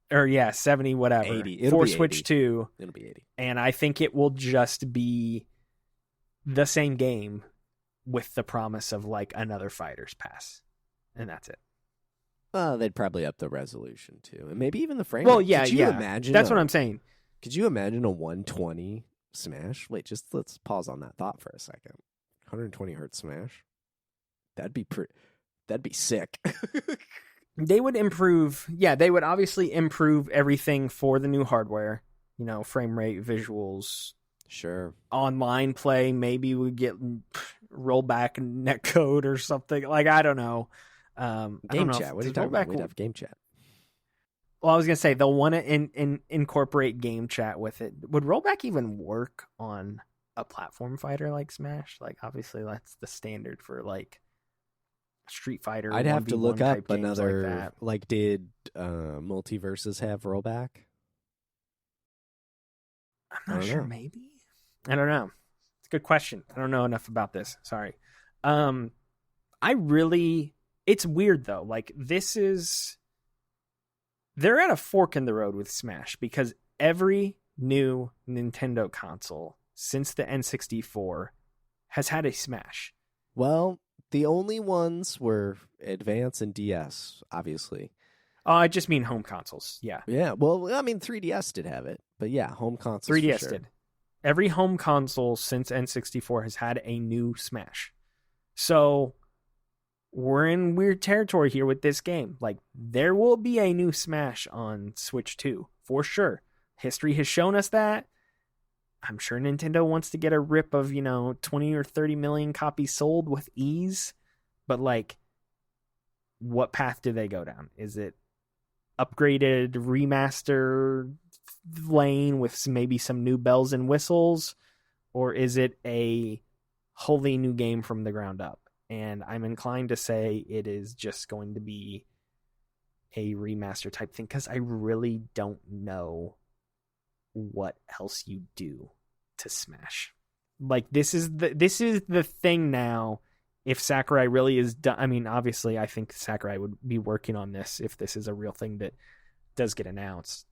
Or 70 whatever. 80. For Switch 2. It'll be 80. And I think it will just be the same game with the promise of like another Fighter's Pass. And that's it. They'd probably up the resolution too. And maybe even the frame rate. Could you imagine that's what I'm saying. Could you imagine a 120 Smash? Wait, let's pause on that thought for a second. 120 hertz Smash? That'd be sick. They would improve. Yeah, they would obviously improve everything for the new hardware. You know, frame rate, visuals. Sure. Online play, maybe we get rollback netcode or something. Like, I don't know. Game chat. What are you talking about? We'd have game chat. Well, I was going to say, they'll want to incorporate game chat with it. Would rollback even work on a platform fighter like Smash? Like, obviously, that's the standard for, like, Street Fighter. I'd have to look up another, like did Multiverses have rollback? I'm not sure, maybe? I don't know. It's a good question. I don't know enough about this. Sorry. It's weird, though. Like, they're at a fork in the road with Smash because every new Nintendo console since the N64 has had a Smash. Well, the only ones were Advance and DS, obviously. Oh, I just mean home consoles. Yeah. Yeah. Well, I mean, 3DS did have it, but yeah, home consoles. 3DS did. Every home console since N64 has had a new Smash. So we're in weird territory here with this game. Like, there will be a new Smash on Switch 2 for sure. History has shown us that. I'm sure Nintendo wants to get a rip of, 20 or 30 million copies sold with ease. But, like, what path do they go down? Is it upgraded remaster lane with maybe some new bells and whistles? Or is it a wholly new game from the ground up? And I'm inclined to say it is just going to be a remaster type thing because I really don't know what else you do to Smash. Like, this is the thing now. If Sakurai really is done, I mean, obviously, I think Sakurai would be working on this if this is a real thing that does get announced.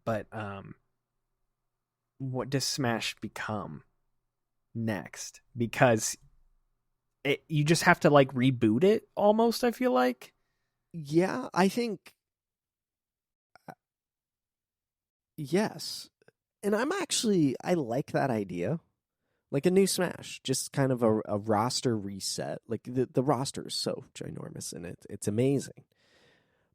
But what does Smash become next? Because you just have to, like, reboot it almost, I feel like. Yeah, I think yes. And I like that idea. Like a new Smash, just kind of a roster reset. Like the roster is so ginormous and it's amazing.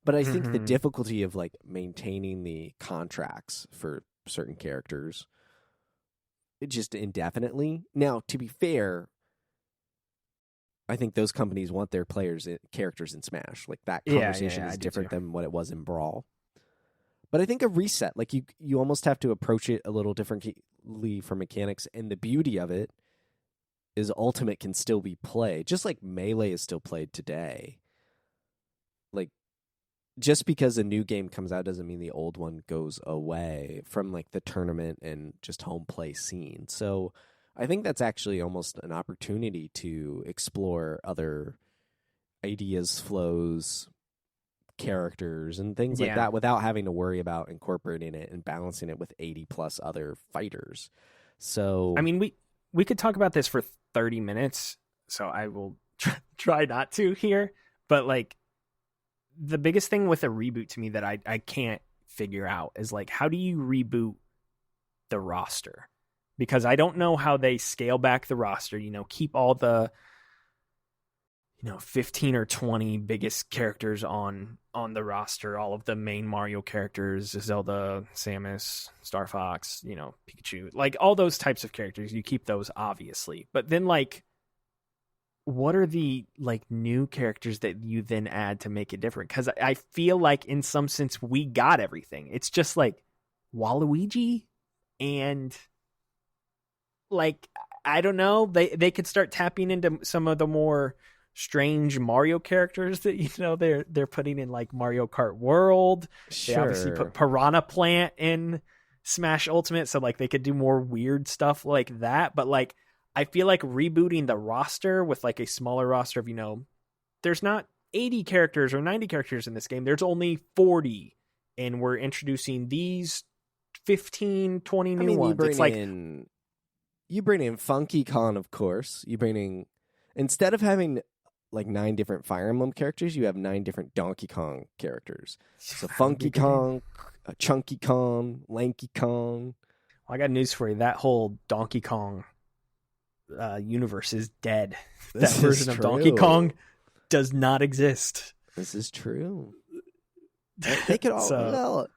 But I think the difficulty of like maintaining the contracts for certain characters just indefinitely. Now, to be fair, I think those companies want their characters in Smash. Like that conversation is different than what it was in Brawl. But I think a reset, like you almost have to approach it a little differently for mechanics. And the beauty of it is Ultimate can still be played, just like Melee is still played today. Like, just because a new game comes out doesn't mean the old one goes away from like the tournament and just home play scene. So I think that's actually almost an opportunity to explore other ideas, flows, characters, and things like that without having to worry about incorporating it and balancing it with 80 plus other fighters. So, I mean, we could talk about this for 30 minutes, so I will try not to here. But like, the biggest thing with a reboot to me that I can't figure out is like, how do you reboot the roster, because I don't know how they scale back the roster, keep all the 15 or 20 biggest characters on the roster, all of the main Mario characters, Zelda, Samus, Star Fox, Pikachu, like all those types of characters. You keep those, obviously. But then, like, what are the, like, new characters that you then add to make it different? Because I feel like in some sense we got everything. It's just like Waluigi and, like, I don't know. They could start tapping into some of the more strange Mario characters that they're putting in, like Mario Kart World. Sure. They obviously put Piranha Plant in Smash Ultimate, so like they could do more weird stuff like that. But like I feel like rebooting the roster with like a smaller roster of, there's not 80 characters or 90 characters in this game. There's only 40, and we're introducing these 15, 20 new ones. You bring in Funky Kong, of course. Instead of having like 9 different Fire Emblem characters, you have 9 different Donkey Kong characters. So Funky Kong, Chunky Kong, Lanky Kong. Well, I got news for you. That whole Donkey Kong universe is dead. That version of Donkey Kong does not exist. This is true. They could all.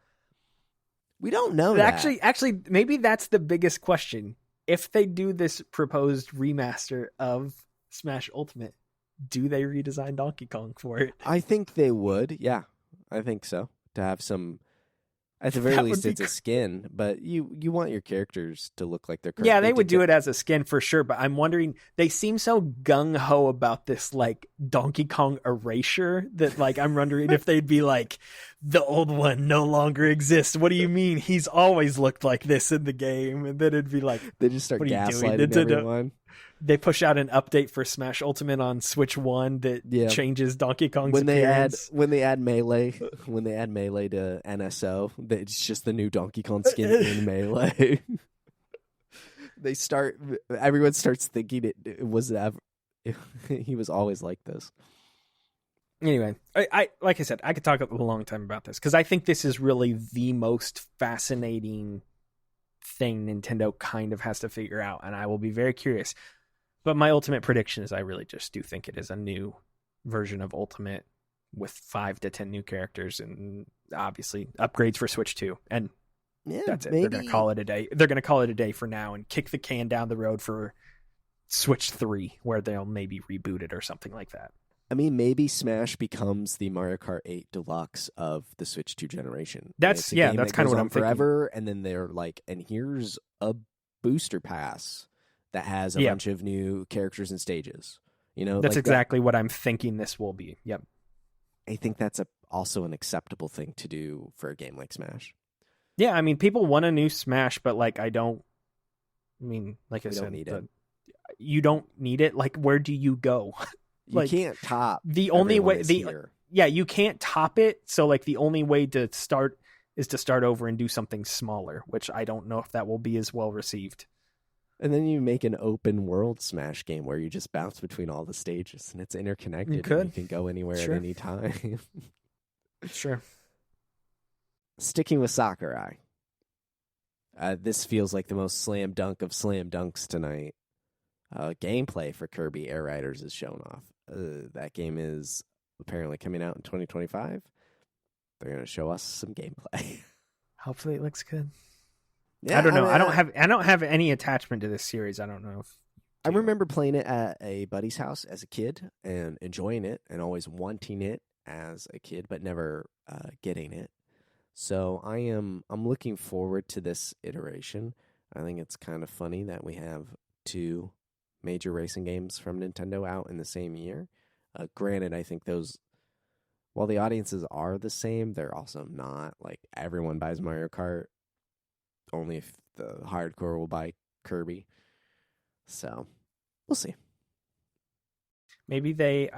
We don't know that. Actually, maybe that's the biggest question. If they do this proposed remaster of Smash Ultimate, do they redesign Donkey Kong for it? I think they would. Yeah, I think so. To have some, at the very least, it's a skin. But you want your characters to look like they're. Yeah, they would do it as a skin for sure. But I'm wondering, they seem so gung ho about this, like Donkey Kong erasure, that like I'm wondering if they'd be like, the old one no longer exists. What do you mean? He's always looked like this in the game, and then it'd be like they just start gaslighting everyone. They push out an update for Smash Ultimate on Switch 1 that changes Donkey Kong's appearance. When they add Melee to NSO, it's just the new Donkey Kong skin in Melee. Everyone starts thinking it was he was always like this. Anyway, I like I said, I could talk a long time about this because I think this is really the most fascinating thing Nintendo kind of has to figure out, and I will be very curious. But my ultimate prediction is I really just do think it is a new version of Ultimate with 5 to 10 new characters and obviously upgrades for Switch 2. And that's it. Maybe. They're going to call it a day. They're going to call it a day for now and kick the can down the road for Switch 3, where they'll maybe reboot it or something like that. I mean, maybe Smash becomes the Mario Kart 8 Deluxe of the Switch 2 generation. That's kind of what I'm forever, thinking. And then they're like, and here's a booster pass that has a bunch of new characters and stages. That's like exactly what I'm thinking this will be. Yep. I think that's also an acceptable thing to do for a game like Smash. Yeah, I mean, people want a new Smash, but like, like I said, you don't need it. Like, where do you go? You can't top the only way. You can't top it. So like, the only way to start is to start over and do something smaller, which I don't know if that will be as well received. And then you make an open world Smash game where you just bounce between all the stages and it's interconnected. And you can go anywhere at any time. Sure. Sticking with Sakurai. This feels like the most slam dunk of slam dunks tonight. Gameplay for Kirby Air Riders is shown off. That game is apparently coming out in 2025. They're going to show us some gameplay. Hopefully it looks good. Yeah, I don't know. I don't have any attachment to this series. I don't know if I remember playing it at a buddy's house as a kid and enjoying it and always wanting it as a kid, but never getting it. So I'm looking forward to this iteration. I think it's kind of funny that we have 2 major racing games from Nintendo out in the same year. Granted, I think those, while the audiences are the same, they're also not. Like, everyone buys Mario Kart. Only if the hardcore will buy Kirby. So, we'll see. Maybe this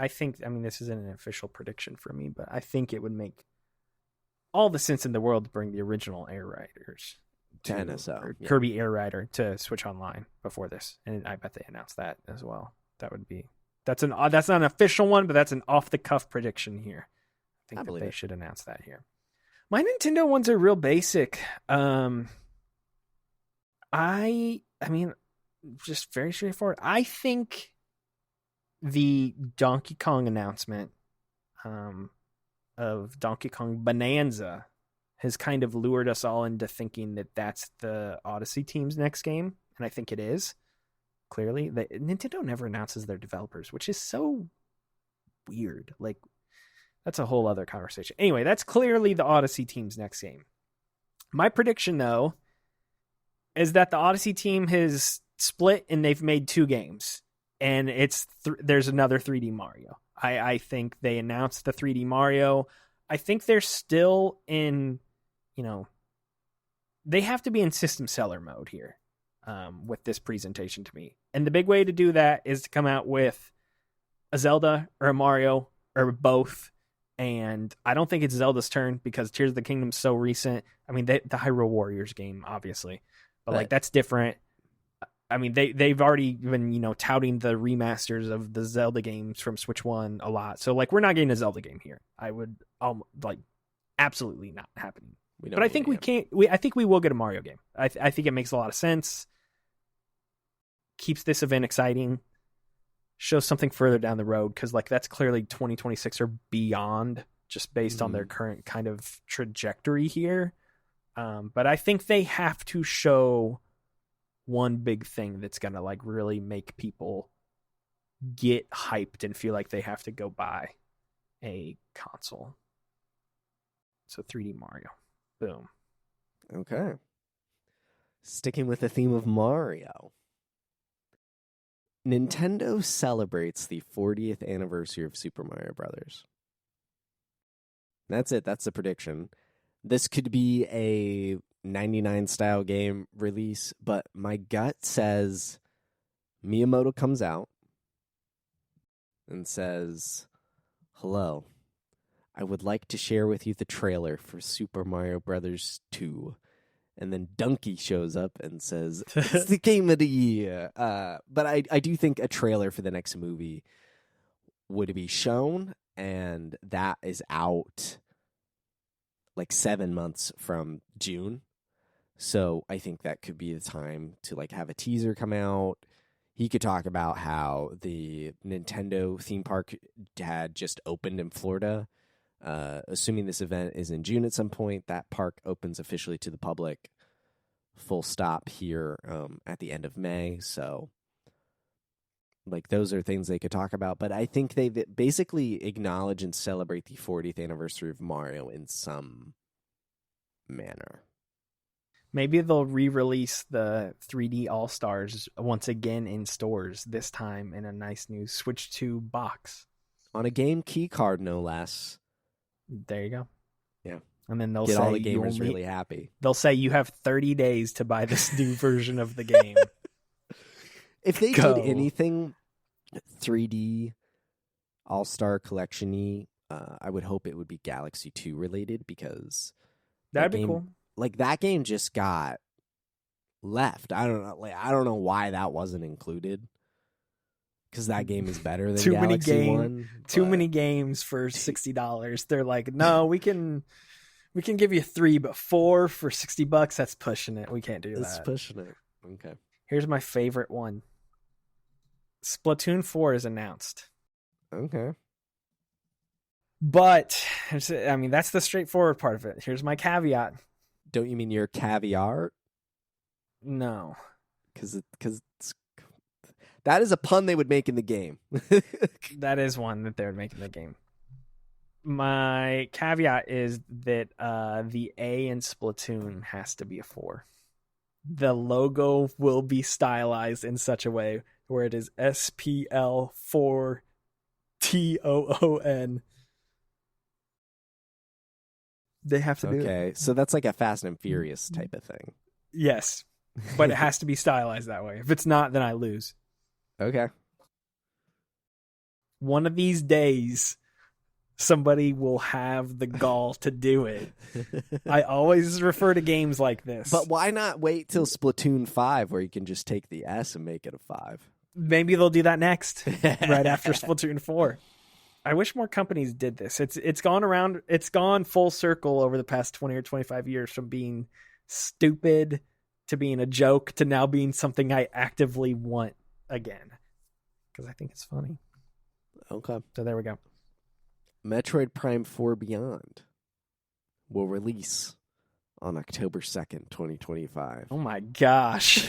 isn't an official prediction for me, but I think it would make all the sense in the world to bring the original Air Riders to NSO, Kirby Air Rider to Switch Online before this. And I bet they announced that as well. That's not an official one, but that's an off the cuff prediction here. I think that they should announce that here. My Nintendo ones are real basic. I mean, just very straightforward. I think the Donkey Kong announcement of Donkey Kong Bonanza has kind of lured us all into thinking that that's the Odyssey team's next game, and I think it is. Clearly, Nintendo never announces their developers, which is so weird. Like, that's a whole other conversation. Anyway, that's clearly the Odyssey team's next game. My prediction, though, is that the Odyssey team has split and they've made 2 games, and there's another 3D Mario. I think they announced the 3D Mario. I think they're still in, they have to be in system seller mode here with this presentation to me. And the big way to do that is to come out with a Zelda or a Mario or both. And I don't think it's Zelda's turn because Tears of the Kingdom's so recent. I mean, the Hyrule Warriors game, obviously. But like, that's different. I mean, they've already been, touting the remasters of the Zelda games from Switch 1 a lot. So, like, we're not getting a Zelda game here. I would, absolutely not happening. But I think I think we will get a Mario game. I think it makes a lot of sense. Keeps this event exciting. Shows something further down the road because, like, that's clearly 2026 or beyond just based on their current kind of trajectory here. But I think they have to show one big thing that's going to, like, really make people get hyped and feel like they have to go buy a console. So 3D Mario. Boom. Okay. Sticking with the theme of Mario. Nintendo celebrates the 40th anniversary of Super Mario Brothers. That's it. That's the prediction. This could be a 99 style game release, but my gut says Miyamoto comes out and says, "Hello, I would like to share with you the trailer for Super Mario Brothers 2. And then Donkey shows up and says, "It's the game of the year." But I do think a trailer for the next movie would be shown, and that is out like 7 months from June. So I think that could be the time to, like, have a teaser come out. He could talk about how the Nintendo theme park had just opened in Florida. Assuming this event is in June at some point, that park opens officially to the public, full stop, here at the end of May. So, like, those are things they could talk about. But I think they basically acknowledge and celebrate the 40th anniversary of Mario in some manner. Maybe they'll re-release the 3D All-Stars once again in stores, this time in a nice new Switch 2 box. On a game key card, no less. There you go. Yeah. And then they'll get say all the gamers really happy. They'll say you have 30 days to buy this new version of the game. If they did anything 3D All-Star Collection-y, I would hope it would be Galaxy 2 related, because that'd be cool. Like, that game just got left. I don't know. Like, I don't know why that wasn't included. Because that game is better than Galaxy 1. Too many games for $60. They're like, no, we can give you 3, but 4 for $60. That's pushing it. We can't do that. That's pushing it. Okay. Here's my favorite one. Splatoon 4 is announced. Okay. But, I mean, that's the straightforward part of it. Here's my caveat. Don't you mean your caviar? No. Because that is a pun they would make in the game. That is one that they would make in the game. My caveat is that the A in Splatoon has to be a 4. The logo will be stylized in such a way where it is SPL4TOON. They have to do it. Okay, so that's like a Fast and Furious type of thing. Yes, but it has to be stylized that way. If it's not, then I lose. Okay. One of these days, somebody will have the gall to do it. I always refer to games like this. But why not wait till Splatoon 5, where you can just take the S and make it a 5? Maybe they'll do that next, right after Splatoon 4. I wish more companies did this. It's gone full circle over the past 20 or 25 years from being stupid to being a joke to now being something I actively want again. Because I think it's funny. Okay. So there we go. Metroid Prime 4 Beyond will release on October 2nd, 2025. Oh my gosh.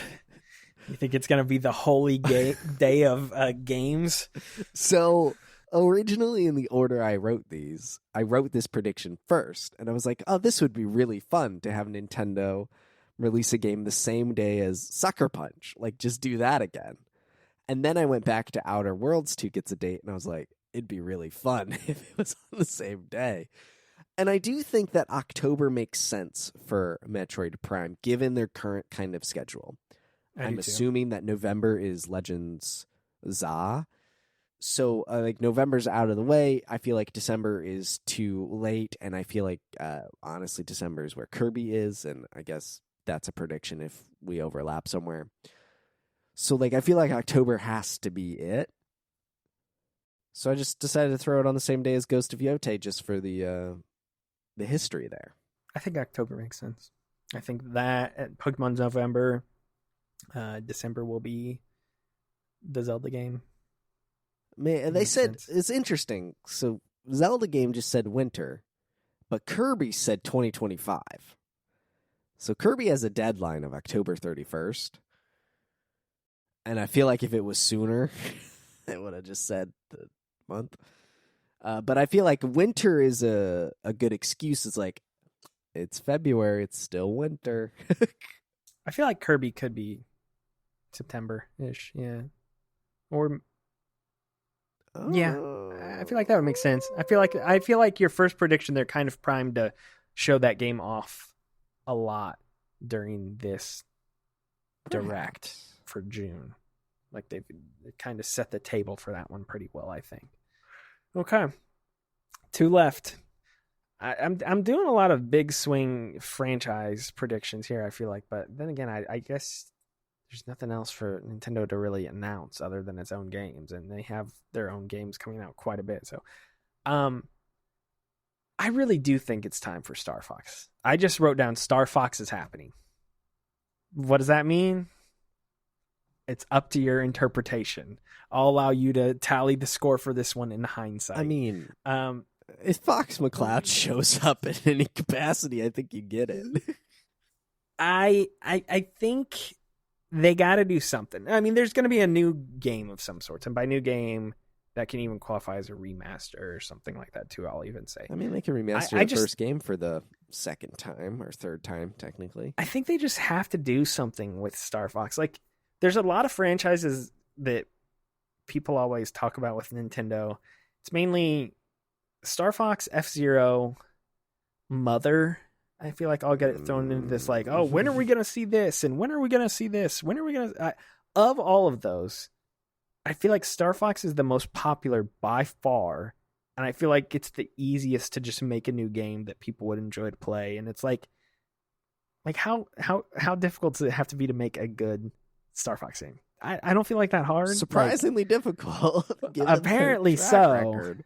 You think it's going to be the holy day of games? So originally in the order I wrote this prediction first. And I was like, oh, this would be really fun to have Nintendo release a game the same day as Sucker Punch. Like, just do that again. And then I went back to Outer Worlds 2 gets a date, and I was like, it'd be really fun if it was on the same day. And I do think that October makes sense for Metroid Prime, given their current kind of schedule. I'm assuming that November is Legends ZA. So, like, November's out of the way. I feel like December is too late, and I feel like, honestly, December is where Kirby is, and I guess that's a prediction if we overlap somewhere. So, like, I feel like October has to be it. So I just decided to throw it on the same day as Ghost of Yotei just for the history there. I think October makes sense. I think that Pokemon's November, December will be the Zelda game. Man, they said it's interesting. So Zelda game just said winter, but Kirby said 2025. So Kirby has a deadline of October 31st. And I feel like if it was sooner, they would have just said the month. But I feel like winter is a good excuse. It's like, it's February, it's still winter. I feel like Kirby could be September-ish, yeah. Or yeah, I feel like that would make sense. I feel like your first prediction, they're kind of primed to show that game off a lot during this direct for June. Like they kind of set the table for that one pretty well, I think. Okay, 2 left. I'm doing a lot of big swing franchise predictions here, I feel like, but then again, I guess there's nothing else for Nintendo to really announce other than its own games, and they have their own games coming out quite a bit. So, I really do think it's time for Star Fox. I just wrote down Star Fox is happening. What does that mean? It's up to your interpretation. I'll allow you to tally the score for this one in hindsight. I mean, if Fox McCloud shows up in any capacity, I think you get it. I think they got to do something. I mean, there's going to be a new game of some sorts, and by new game, that can even qualify as a remaster or something like that too. I'll even say. I mean, they can remaster the first game for the second time or third time, technically. I think they just have to do something with Star Fox. Like, there's a lot of franchises that people always talk about with Nintendo. It's mainly Star Fox, F-Zero, Mother. I feel like I'll get it thrown into this, like, oh, when are we going to see this? And when are we going to see this? When are we going to... Of all of those, I feel like Star Fox is the most popular by far. And I feel like it's the easiest to just make a new game that people would enjoy to play. And it's like how difficult does it have to be to make a good Star Fox game? I don't feel like that hard. Surprisingly difficult. Apparently so. Record.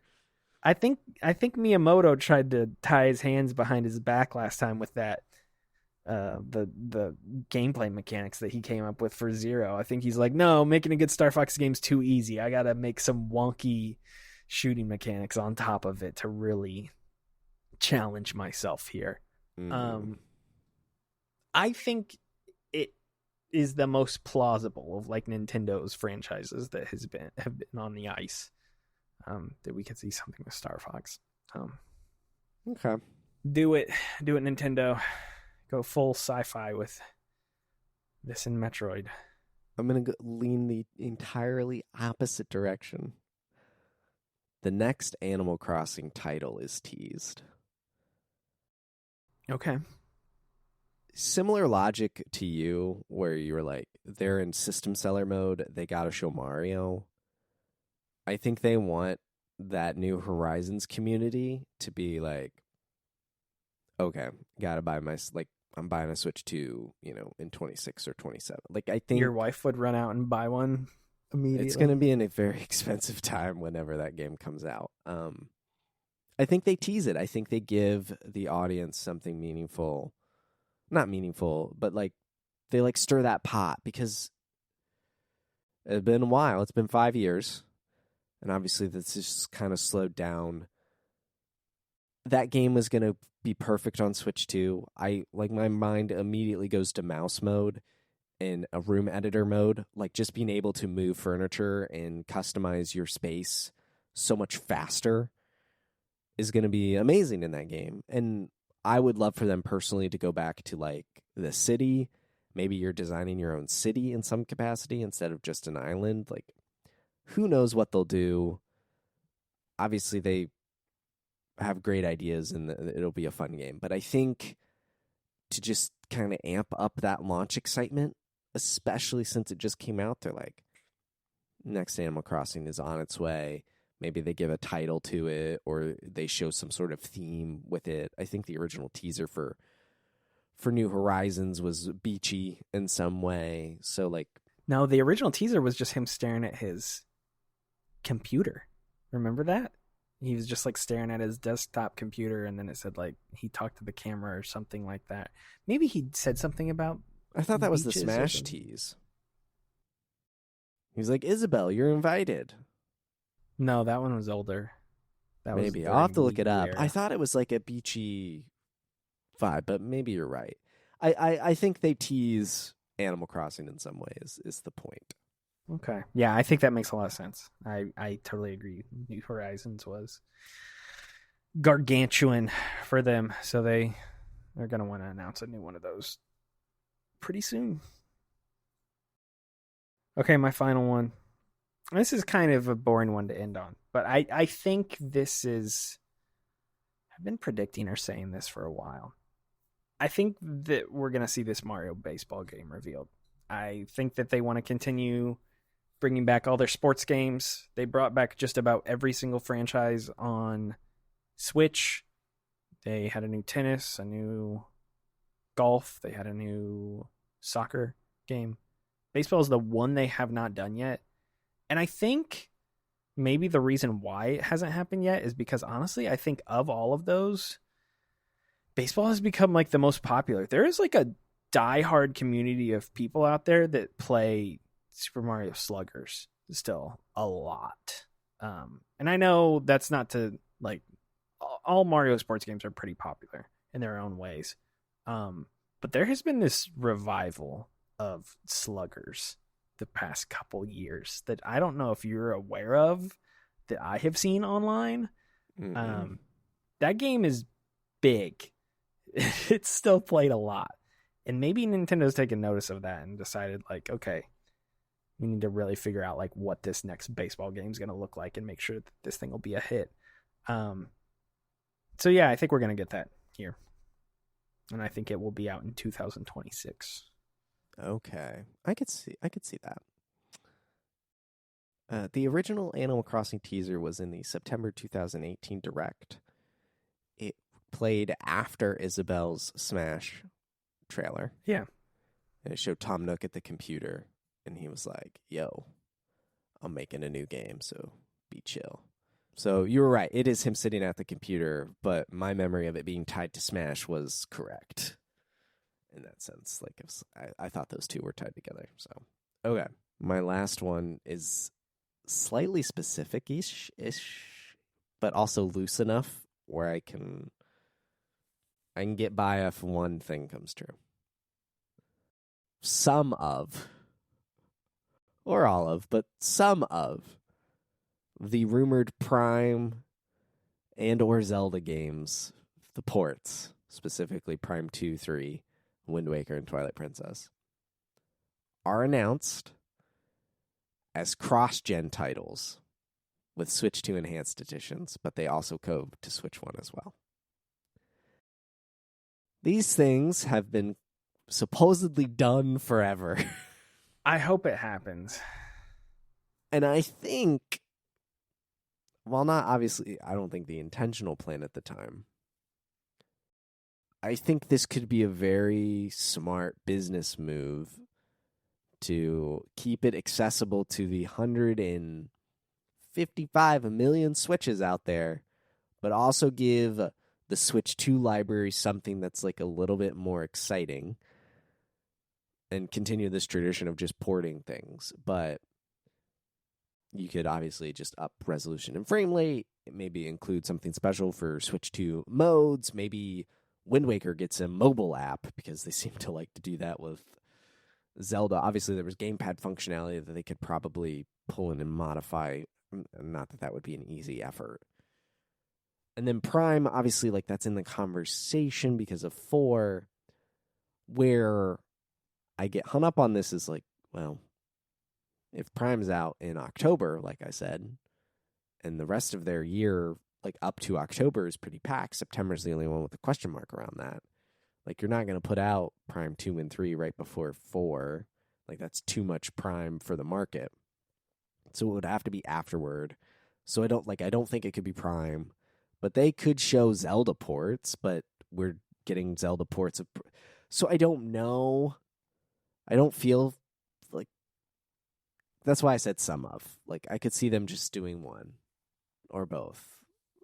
I think Miyamoto tried to tie his hands behind his back last time with that the gameplay mechanics that he came up with for Zero. I think he's like, no, making a good Star Fox game's too easy. I gotta make some wonky shooting mechanics on top of it to really challenge myself here. I think it is the most plausible of like Nintendo's franchises that have been on the ice. That we could see something with Star Fox. Okay. Do it, Nintendo. Go full sci-fi with this in Metroid. I'm going to lean the entirely opposite direction. The next Animal Crossing title is teased. Okay. Similar logic to you, where you were like, they're in system seller mode, they got to show Mario. I think they want that New Horizons community to be like, okay, gotta buy I'm buying a Switch 2, in 26 or 27. Like, I think your wife would run out and buy one immediately. It's going to be in a very expensive time whenever that game comes out. I think they tease it. I think they give the audience something meaningful. Not meaningful, but like they like stir that pot, because it's been a while. It's been 5 years, and obviously this is kind of slowed down. That game was going to be perfect on Switch 2. My mind immediately goes to mouse mode and a room editor mode, like just being able to move furniture and customize your space so much faster is going to be amazing in that game. And I would love for them personally to go back to like the city. Maybe you're designing your own city in some capacity instead of just an island. Like, who knows what they'll do? Obviously, they have great ideas and it'll be a fun game. But I think to just kind of amp up that launch excitement, especially since it just came out, they're like, next Animal Crossing is on its way. Maybe they give a title to it or they show some sort of theme with it. I think the original teaser for New Horizons was beachy in some way. So like, no, the original teaser was just him staring at his computer. Remember that? He was just like staring at his desktop computer, and then it said like he talked to the camera or something like that. Maybe he said something about. I thought that was the Smash tease. He was like, Isabel, you're invited. No, that one was older. That maybe. Was I'll have to look it up. era. I thought it was like a beachy vibe, but maybe you're right. I think they tease Animal Crossing in some ways is the point. Okay. Yeah, I think that makes a lot of sense. I totally agree. New Horizons was gargantuan for them, so they're going to want to announce a new one of those pretty soon. Okay, my final one. This is kind of a boring one to end on, but I think this is... I've been predicting or saying this for a while. I think that we're going to see this Mario baseball game revealed. I think that they want to continue bringing back all their sports games. They brought back just about every single franchise on Switch. They had a new tennis, a new golf. They had a new soccer game. Baseball is the one they have not done yet. And I think maybe the reason why it hasn't happened yet is because, honestly, I think of all of those, baseball has become like the most popular. There is like a diehard community of people out there that play Super Mario Sluggers still a lot. And I know that's not to like, all Mario sports games are pretty popular in their own ways. But there has been this revival of Sluggers the past couple years that I don't know if you're aware of, that I have seen online. Mm-hmm. That game is big. It's still played a lot. And maybe Nintendo's taken notice of that and decided like, okay, we need to really figure out like what this next baseball game is going to look like and make sure that this thing will be a hit. So yeah, I think we're going to get that here. And I think it will be out in 2026. Okay. I could see that. The original Animal Crossing teaser was in the September 2018 Direct. It played after Isabel's Smash trailer. Yeah. And it showed Tom Nook at the computer, and he was like, yo, I'm making a new game, so be chill. So you were right. It is him sitting at the computer, but my memory of it being tied to Smash was correct in that sense. Like, I thought those two were tied together. So, okay. My last one is slightly specific-ish, but also loose enough where I can get by if one thing comes true. Some of, or all of, but some of the rumored Prime and or Zelda games, the ports, specifically Prime 2, 3, Wind Waker, and Twilight Princess, are announced as cross-gen titles with Switch 2 Enhanced Editions, but they also go to Switch 1 as well. These things have been supposedly done forever. I hope it happens. And I think, while not obviously, I don't think the intentional plan at the time, I think this could be a very smart business move to keep it accessible to the 155 million Switches out there, but also give the Switch 2 library something that's like a little bit more exciting. and continue this tradition of just porting things. But you could obviously just up resolution and frame rate, maybe include something special for Switch 2 modes. Maybe Wind Waker gets a mobile app, because they seem to like to do that with Zelda. Obviously, there was gamepad functionality that they could probably pull in and modify. Not that that would be an easy effort. And then Prime, obviously, like that's in the conversation because of 4. Where I get hung up on this is like, well, if Prime's out in October, like I said, and the rest of their year, like up to October, is pretty packed. September's the only one with a question mark around that. Like, you're not going to put out Prime 2 and 3 right before 4. Like, that's too much Prime for the market. So it would have to be afterward. So I don't think it could be Prime. But they could show Zelda ports, but we're getting Zelda ports. So I don't know. I don't feel like... That's why I said some of. Like, I could see them just doing one. Or both.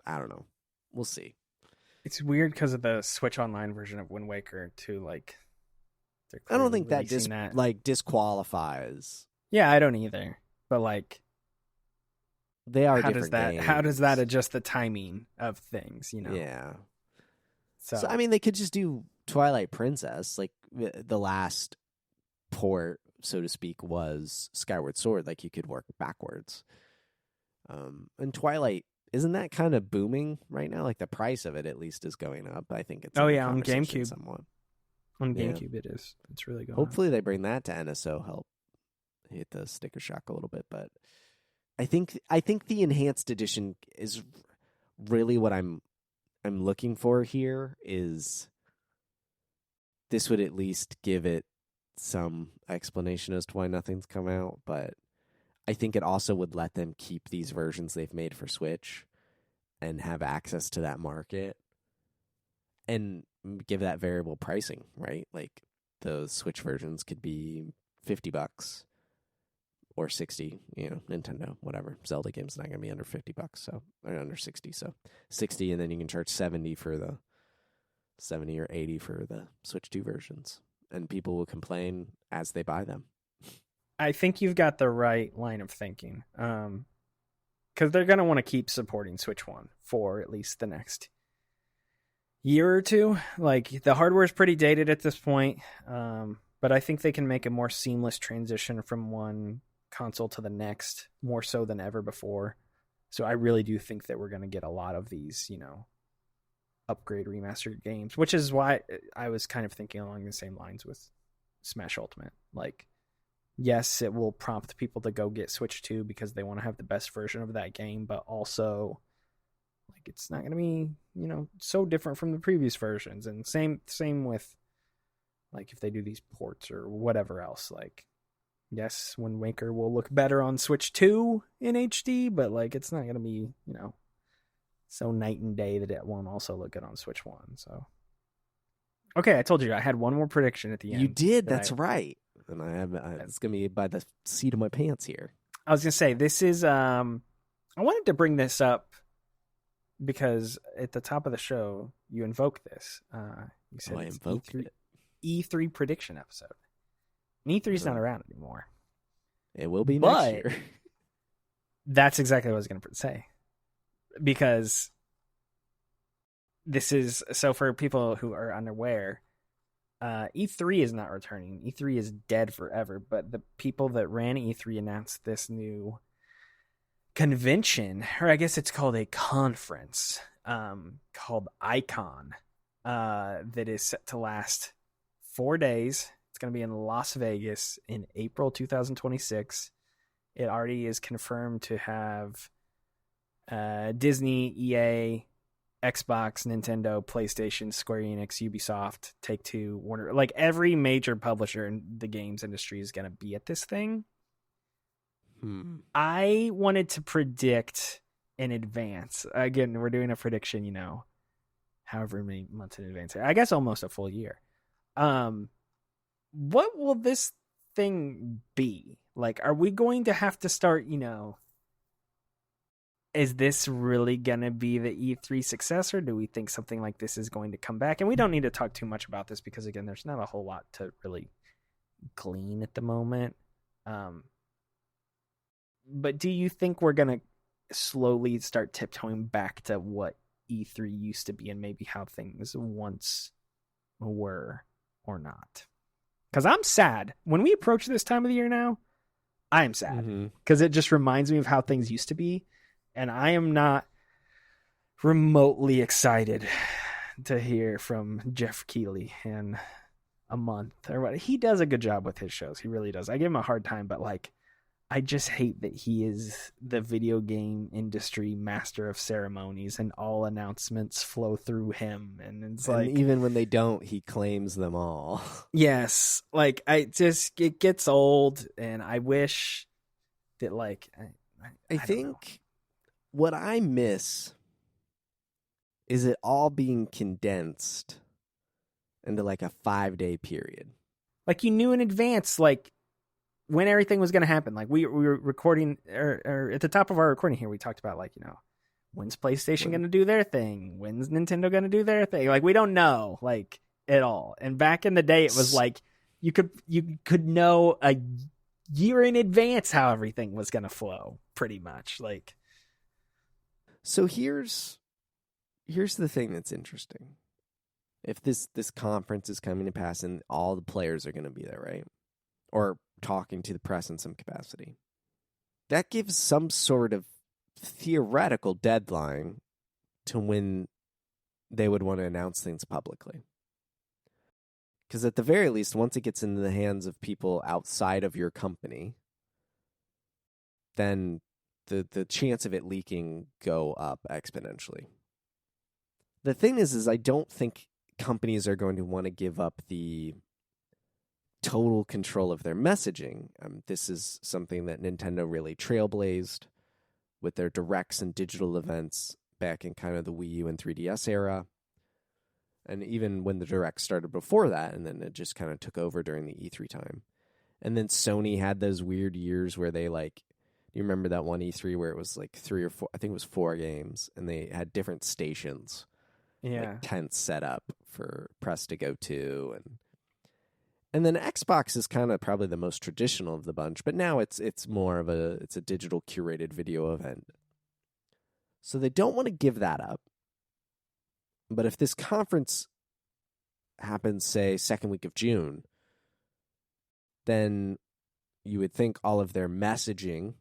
I don't know. We'll see. It's weird because of the Switch Online version of Wind Waker too. Like, I don't think that disqualifies. Yeah, I don't either. But like, they are how different games. How does that adjust the timing of things? You know. Yeah. So I mean, they could just do Twilight Princess. Like, the last port, so to speak, was Skyward Sword. Like, you could work backwards. And Twilight, isn't that kind of booming right now? Like, the price of it at least is going up. I think it's on GameCube. Somewhat. On GameCube, it is. It's really going. Hopefully, they bring that to NSO. Help hit the sticker shock a little bit, but I think the enhanced edition is really what I'm looking for here. Is this would at least give it some explanation as to why nothing's come out, but I think it also would let them keep these versions they've made for Switch and have access to that market and give that variable pricing, right? Like, those Switch versions could be $50 or 60, Nintendo, whatever. Zelda game's not going to be under $50, so, or under 60, so 60, and then you can charge 70 or 80 for the Switch 2 versions, and people will complain as they buy them. I think you've got the right line of thinking, because they're going to want to keep supporting Switch 1 for at least the next year or two. Like, the hardware is pretty dated at this point, but I think they can make a more seamless transition from one console to the next, more so than ever before. So I really do think that we're going to get a lot of these, upgrade remastered games, which is why I was kind of thinking along the same lines with Smash Ultimate. Like, yes, it will prompt people to go get Switch 2 because they want to have the best version of that game, but also, like, it's not going to be, so different from the previous versions. And same with, like, if they do these ports or whatever else. Like, yes, Wind Waker will look better on Switch 2 in HD, but, like, it's not going to be, so night and day that it won't also look good on Switch 1. So, okay, I told you I had one more prediction at the end. You did, that's right. And it's going to be by the seat of my pants here. I was going to say, this is, I wanted to bring this up because at the top of the show, you invoked this. You said I invoked it. E3 prediction episode. And E3's not around anymore. It will be next year. That's exactly what I was going to say. Because this is, so for people who are unaware, E3 is not returning. E3 is dead forever, but the people that ran E3 announced this new convention, or I guess it's called a conference, called Icon, that is set to last 4 days. It's going to be in Las Vegas in April 2026. It already is confirmed to have Disney, EA, Xbox, Nintendo, PlayStation, Square Enix, Ubisoft, Take-Two, Warner. Like, every major publisher in the games industry is going to be at this thing. I wanted to predict in advance. Again, we're doing a prediction, however many months in advance. I guess almost a full year. What will this thing be? Like, are we going to have to start, is this really going to be the E3 successor? Do we think something like this is going to come back? And we don't need to talk too much about this because, again, there's not a whole lot to really glean at the moment. But do you think we're going to slowly start tiptoeing back to what E3 used to be and maybe how things once were or not? Because I'm sad. When we approach this time of the year now, I am sad because it just reminds me of how things used to be. And I am not remotely excited to hear from Jeff Keighley in a month or what. He does a good job with his shows. He really does. I give him a hard time, but like, I just hate that he is the video game industry master of ceremonies and all announcements flow through him. And it's like, even when they don't, he claims them all. Yes. Like, it gets old, and I wish that, like, I think what I miss is it all being condensed into like a 5-day period. Like, you knew in advance, like, when everything was going to happen. Like, we were recording, or at the top of our recording here, we talked about, like, when's PlayStation going to do their thing? When's Nintendo going to do their thing? Like, we don't know, like, at all. And back in the day, it was like, you could know a year in advance how everything was going to flow, pretty much. Like, so here's the thing that's interesting. If this conference is coming to pass and all the players are going to be there, right? Or talking to the press in some capacity, that gives some sort of theoretical deadline to when they would want to announce things publicly. Because at the very least, once it gets into the hands of people outside of your company, then the chance of it leaking go up exponentially. The thing is I don't think companies are going to want to give up the total control of their messaging. This is something that Nintendo really trailblazed with their directs and digital events back in kind of the Wii U and 3DS era. And even when the direct started before that, and then it just kind of took over during the E3 time. And then Sony had those weird years where they you remember that one E3 where it was like 3 or 4, I think it was 4 games, and they had different stations, like tents set up for press to go to, and then Xbox is kind of probably the most traditional of the bunch, but now it's more of a digital curated video event. So they don't want to give that up. But if this conference happens, say, second week of June, then you would think all of their messaging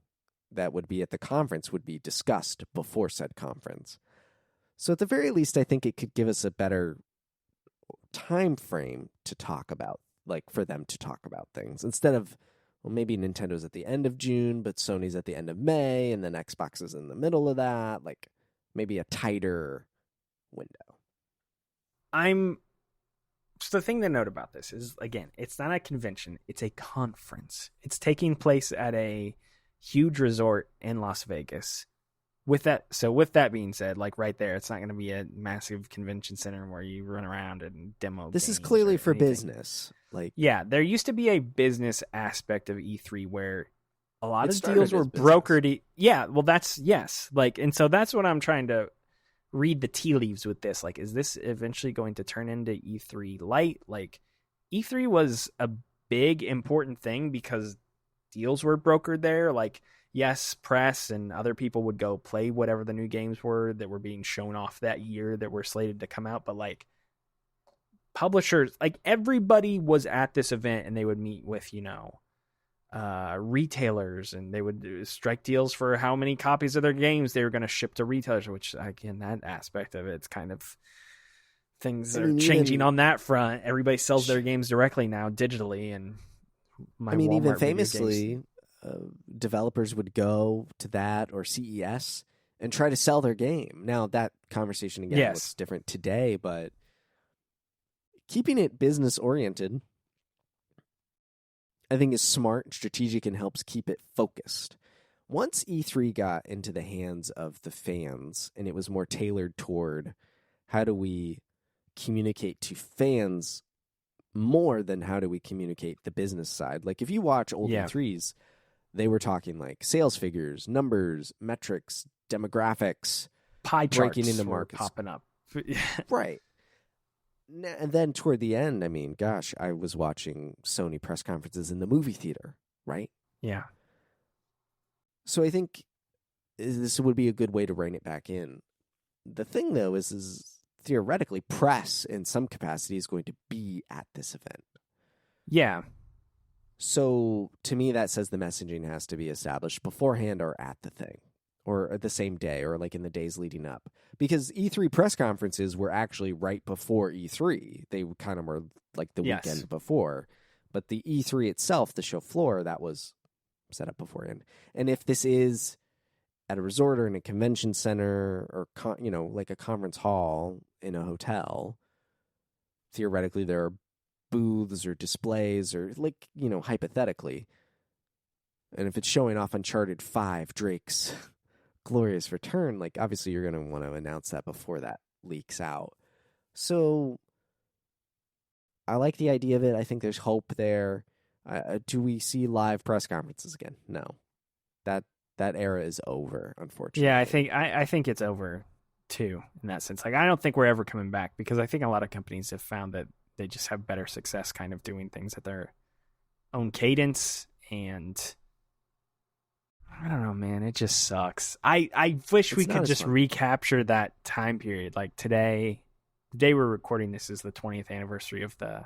that would be at the conference would be discussed before said conference. So at the very least, I think it could give us a better time frame to talk about, like for them to talk about things, instead of, well, maybe Nintendo's at the end of June, but Sony's at the end of May, and then Xbox is in the middle of that, like maybe a tighter window. So the thing to note about this is, again, it's not a convention, it's a conference. It's taking place at a huge resort in Las Vegas. With that being said, like right there, it's not going to be a massive convention center where you run around and demo. This is clearly for business. Like, yeah, there used to be a business aspect of E3 where a lot of deals were brokered. Yeah, well, yes. Like, and so that's what I'm trying to read the tea leaves with this. Like, is this eventually going to turn into E3 Lite? Like, E3 was a big, important thing because deals were brokered there. Like, yes, press and other people would go play whatever the new games were that were being shown off that year that were slated to come out. But like, publishers, like everybody was at this event and they would meet with, retailers, and they would strike deals for how many copies of their games they were going to ship to retailers, which again, that aspect of it's kind of things are changing on that front. Everybody sells their games directly now digitally. And Walmart even famously, developers would go to that or CES and try to sell their game. Now that conversation again looks different today, but keeping it business oriented, I think, is smart, strategic, and helps keep it focused. Once E3 got into the hands of the fans and it was more tailored toward how do we communicate to fans more than how do we communicate the business side. Like if you watch old E3s, they were talking like sales figures, numbers, metrics, demographics, pie charts breaking into markets, popping up. Right. And then toward the end, I mean, gosh, I was watching Sony press conferences in the movie theater, right? Yeah. So I think this would be a good way to rein it back in. The thing, though, is theoretically press in some capacity is going to be at this event. Yeah. So to me, that says the messaging has to be established beforehand or at the thing, or at the same day, or like in the days leading up. Because E3 press conferences were actually right before E3. They kind of were like the weekend before. But the E3 itself, the show floor, that was set up beforehand. And if this is at a resort or in a convention center or, like a conference hall in a hotel, theoretically there are booths or displays or hypothetically. And if it's showing off Uncharted 5, Drake's glorious return, like obviously you're going to want to announce that before that leaks out. So I like the idea of it. I think there's hope there. Do we see live press conferences again? No. That era is over, unfortunately. Yeah, I think it's over too in that sense. Like I don't think we're ever coming back because I think a lot of companies have found that they just have better success kind of doing things at their own cadence, and I don't know, man, it just sucks. I wish we could just recapture that time period. Like today, the day we're recording this is the 20th anniversary of the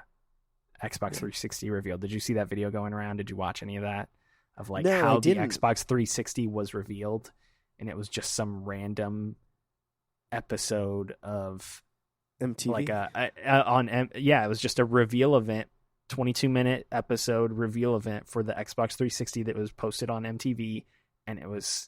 Xbox 360 reveal. Did you see that video going around? Did you watch any of that? Of like how the Xbox 360 was revealed, and it was just some random episode of MTV. Like it was just a reveal event, 22-minute episode reveal event for the Xbox 360 that was posted on MTV, and it was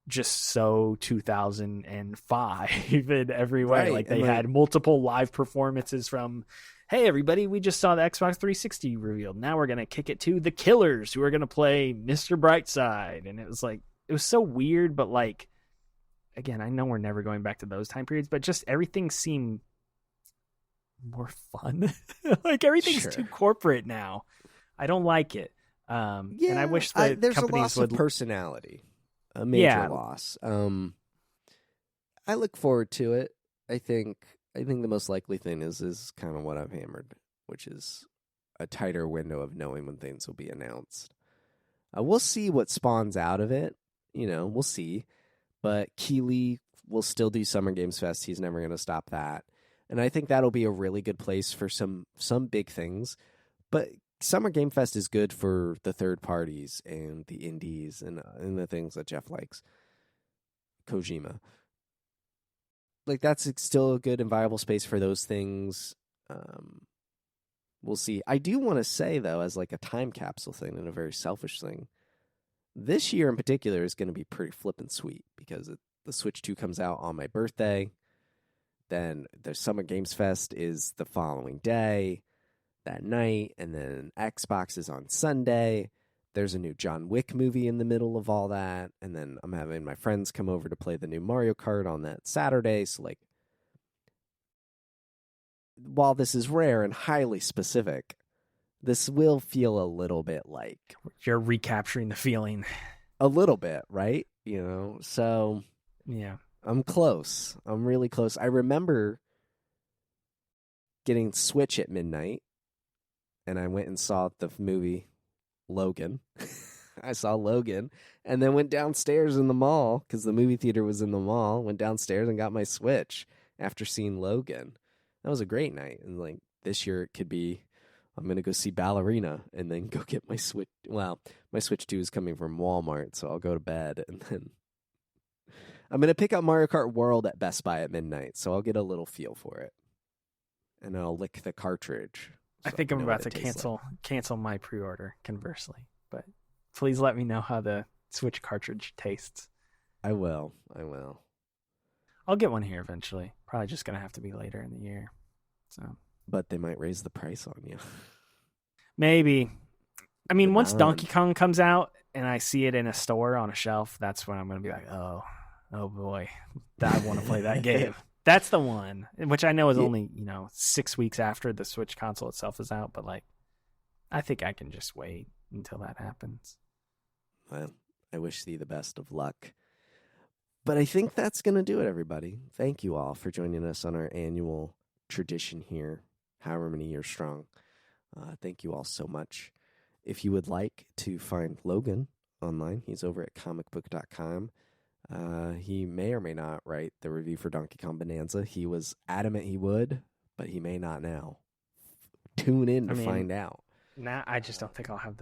just so 2005 in every way. Right. Like they had multiple live performances from, hey everybody, we just saw the Xbox 360 revealed. Now we're gonna kick it to the Killers, who are gonna play Mr. Brightside, and it was so weird, but like. Again, I know we're never going back to those time periods, but just everything seemed more fun. Like everything's too corporate now. I don't like it. And I wish that there's companies a loss would of personality, a major loss. I look forward to it. I think the most likely thing is kind of what I've hammered, which is a tighter window of knowing when things will be announced. We'll see what spawns out of it. We'll see. But Keighley will still do Summer Games Fest. He's never going to stop that. And I think that'll be a really good place for some big things. But Summer Game Fest is good for the third parties and the indies and the things that Jeff likes. Kojima. Like, that's still a good and viable space for those things. We'll see. I do want to say, though, as like a time capsule thing and a very selfish thing, this year in particular is going to be pretty flippin' sweet because the Switch 2 comes out on my birthday. Then the Summer Games Fest is the following day, that night. And then Xbox is on Sunday. There's a new John Wick movie in the middle of all that. And then I'm having my friends come over to play the new Mario Kart on that Saturday. So, like, while this is rare and highly specific, this will feel a little bit like... You're recapturing the feeling. A little bit, right? So... Yeah. I'm close. I'm really close. I remember getting Switch at midnight, and I went and saw the movie Logan. I saw Logan, and then went downstairs in the mall, because the movie theater was in the mall, went downstairs and got my Switch after seeing Logan. That was a great night. And, like, this year it could be... I'm going to go see Ballerina and then go get my Switch. Well, my Switch 2 is coming from Walmart, so I'll go to bed. And then I'm going to pick up Mario Kart World at Best Buy at midnight, so I'll get a little feel for it. And I'll lick the cartridge. So I think I'm about to cancel my pre-order, conversely. But please let me know how the Switch cartridge tastes. I will. I'll get one here eventually. Probably just going to have to be later in the year. So... But they might raise the price on you. Maybe. I mean, once Donkey Kong comes out and I see it in a store on a shelf, that's when I'm going to be like, oh boy, I want to play that game. That's the one, which I know is only, 6 weeks after the Switch console itself is out. But, like, I think I can just wait until that happens. Well, I wish thee the best of luck. But I think that's going to do it, everybody. Thank you all for joining us on our annual tradition here, however many years strong. Thank you all so much. If you would like to find Logan online, he's over at comicbook.com. He may or may not write the review for Donkey Kong Bonanza. He was adamant he would, but he may not now. Tune in to find out. Nah, I just don't think I'll have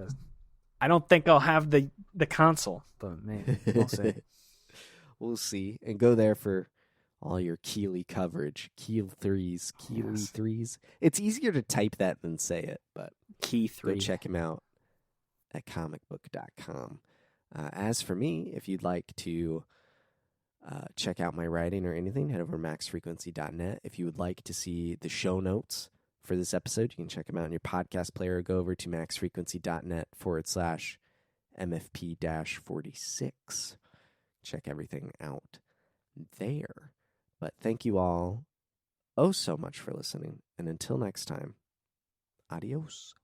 I don't think I'll have the console, but maybe we'll see. We'll see. And go there for all your Keeley coverage. Keeley threes. It's easier to type that than say it, but Key 3. go check him out at comicbook.com. As for me, if you'd like to check out my writing or anything, head over to maxfrequency.net. If you would like to see the show notes for this episode, you can check them out in your podcast player or go over to maxfrequency.net/MFP-46. Check everything out there. But thank you all so much for listening. And until next time, adios.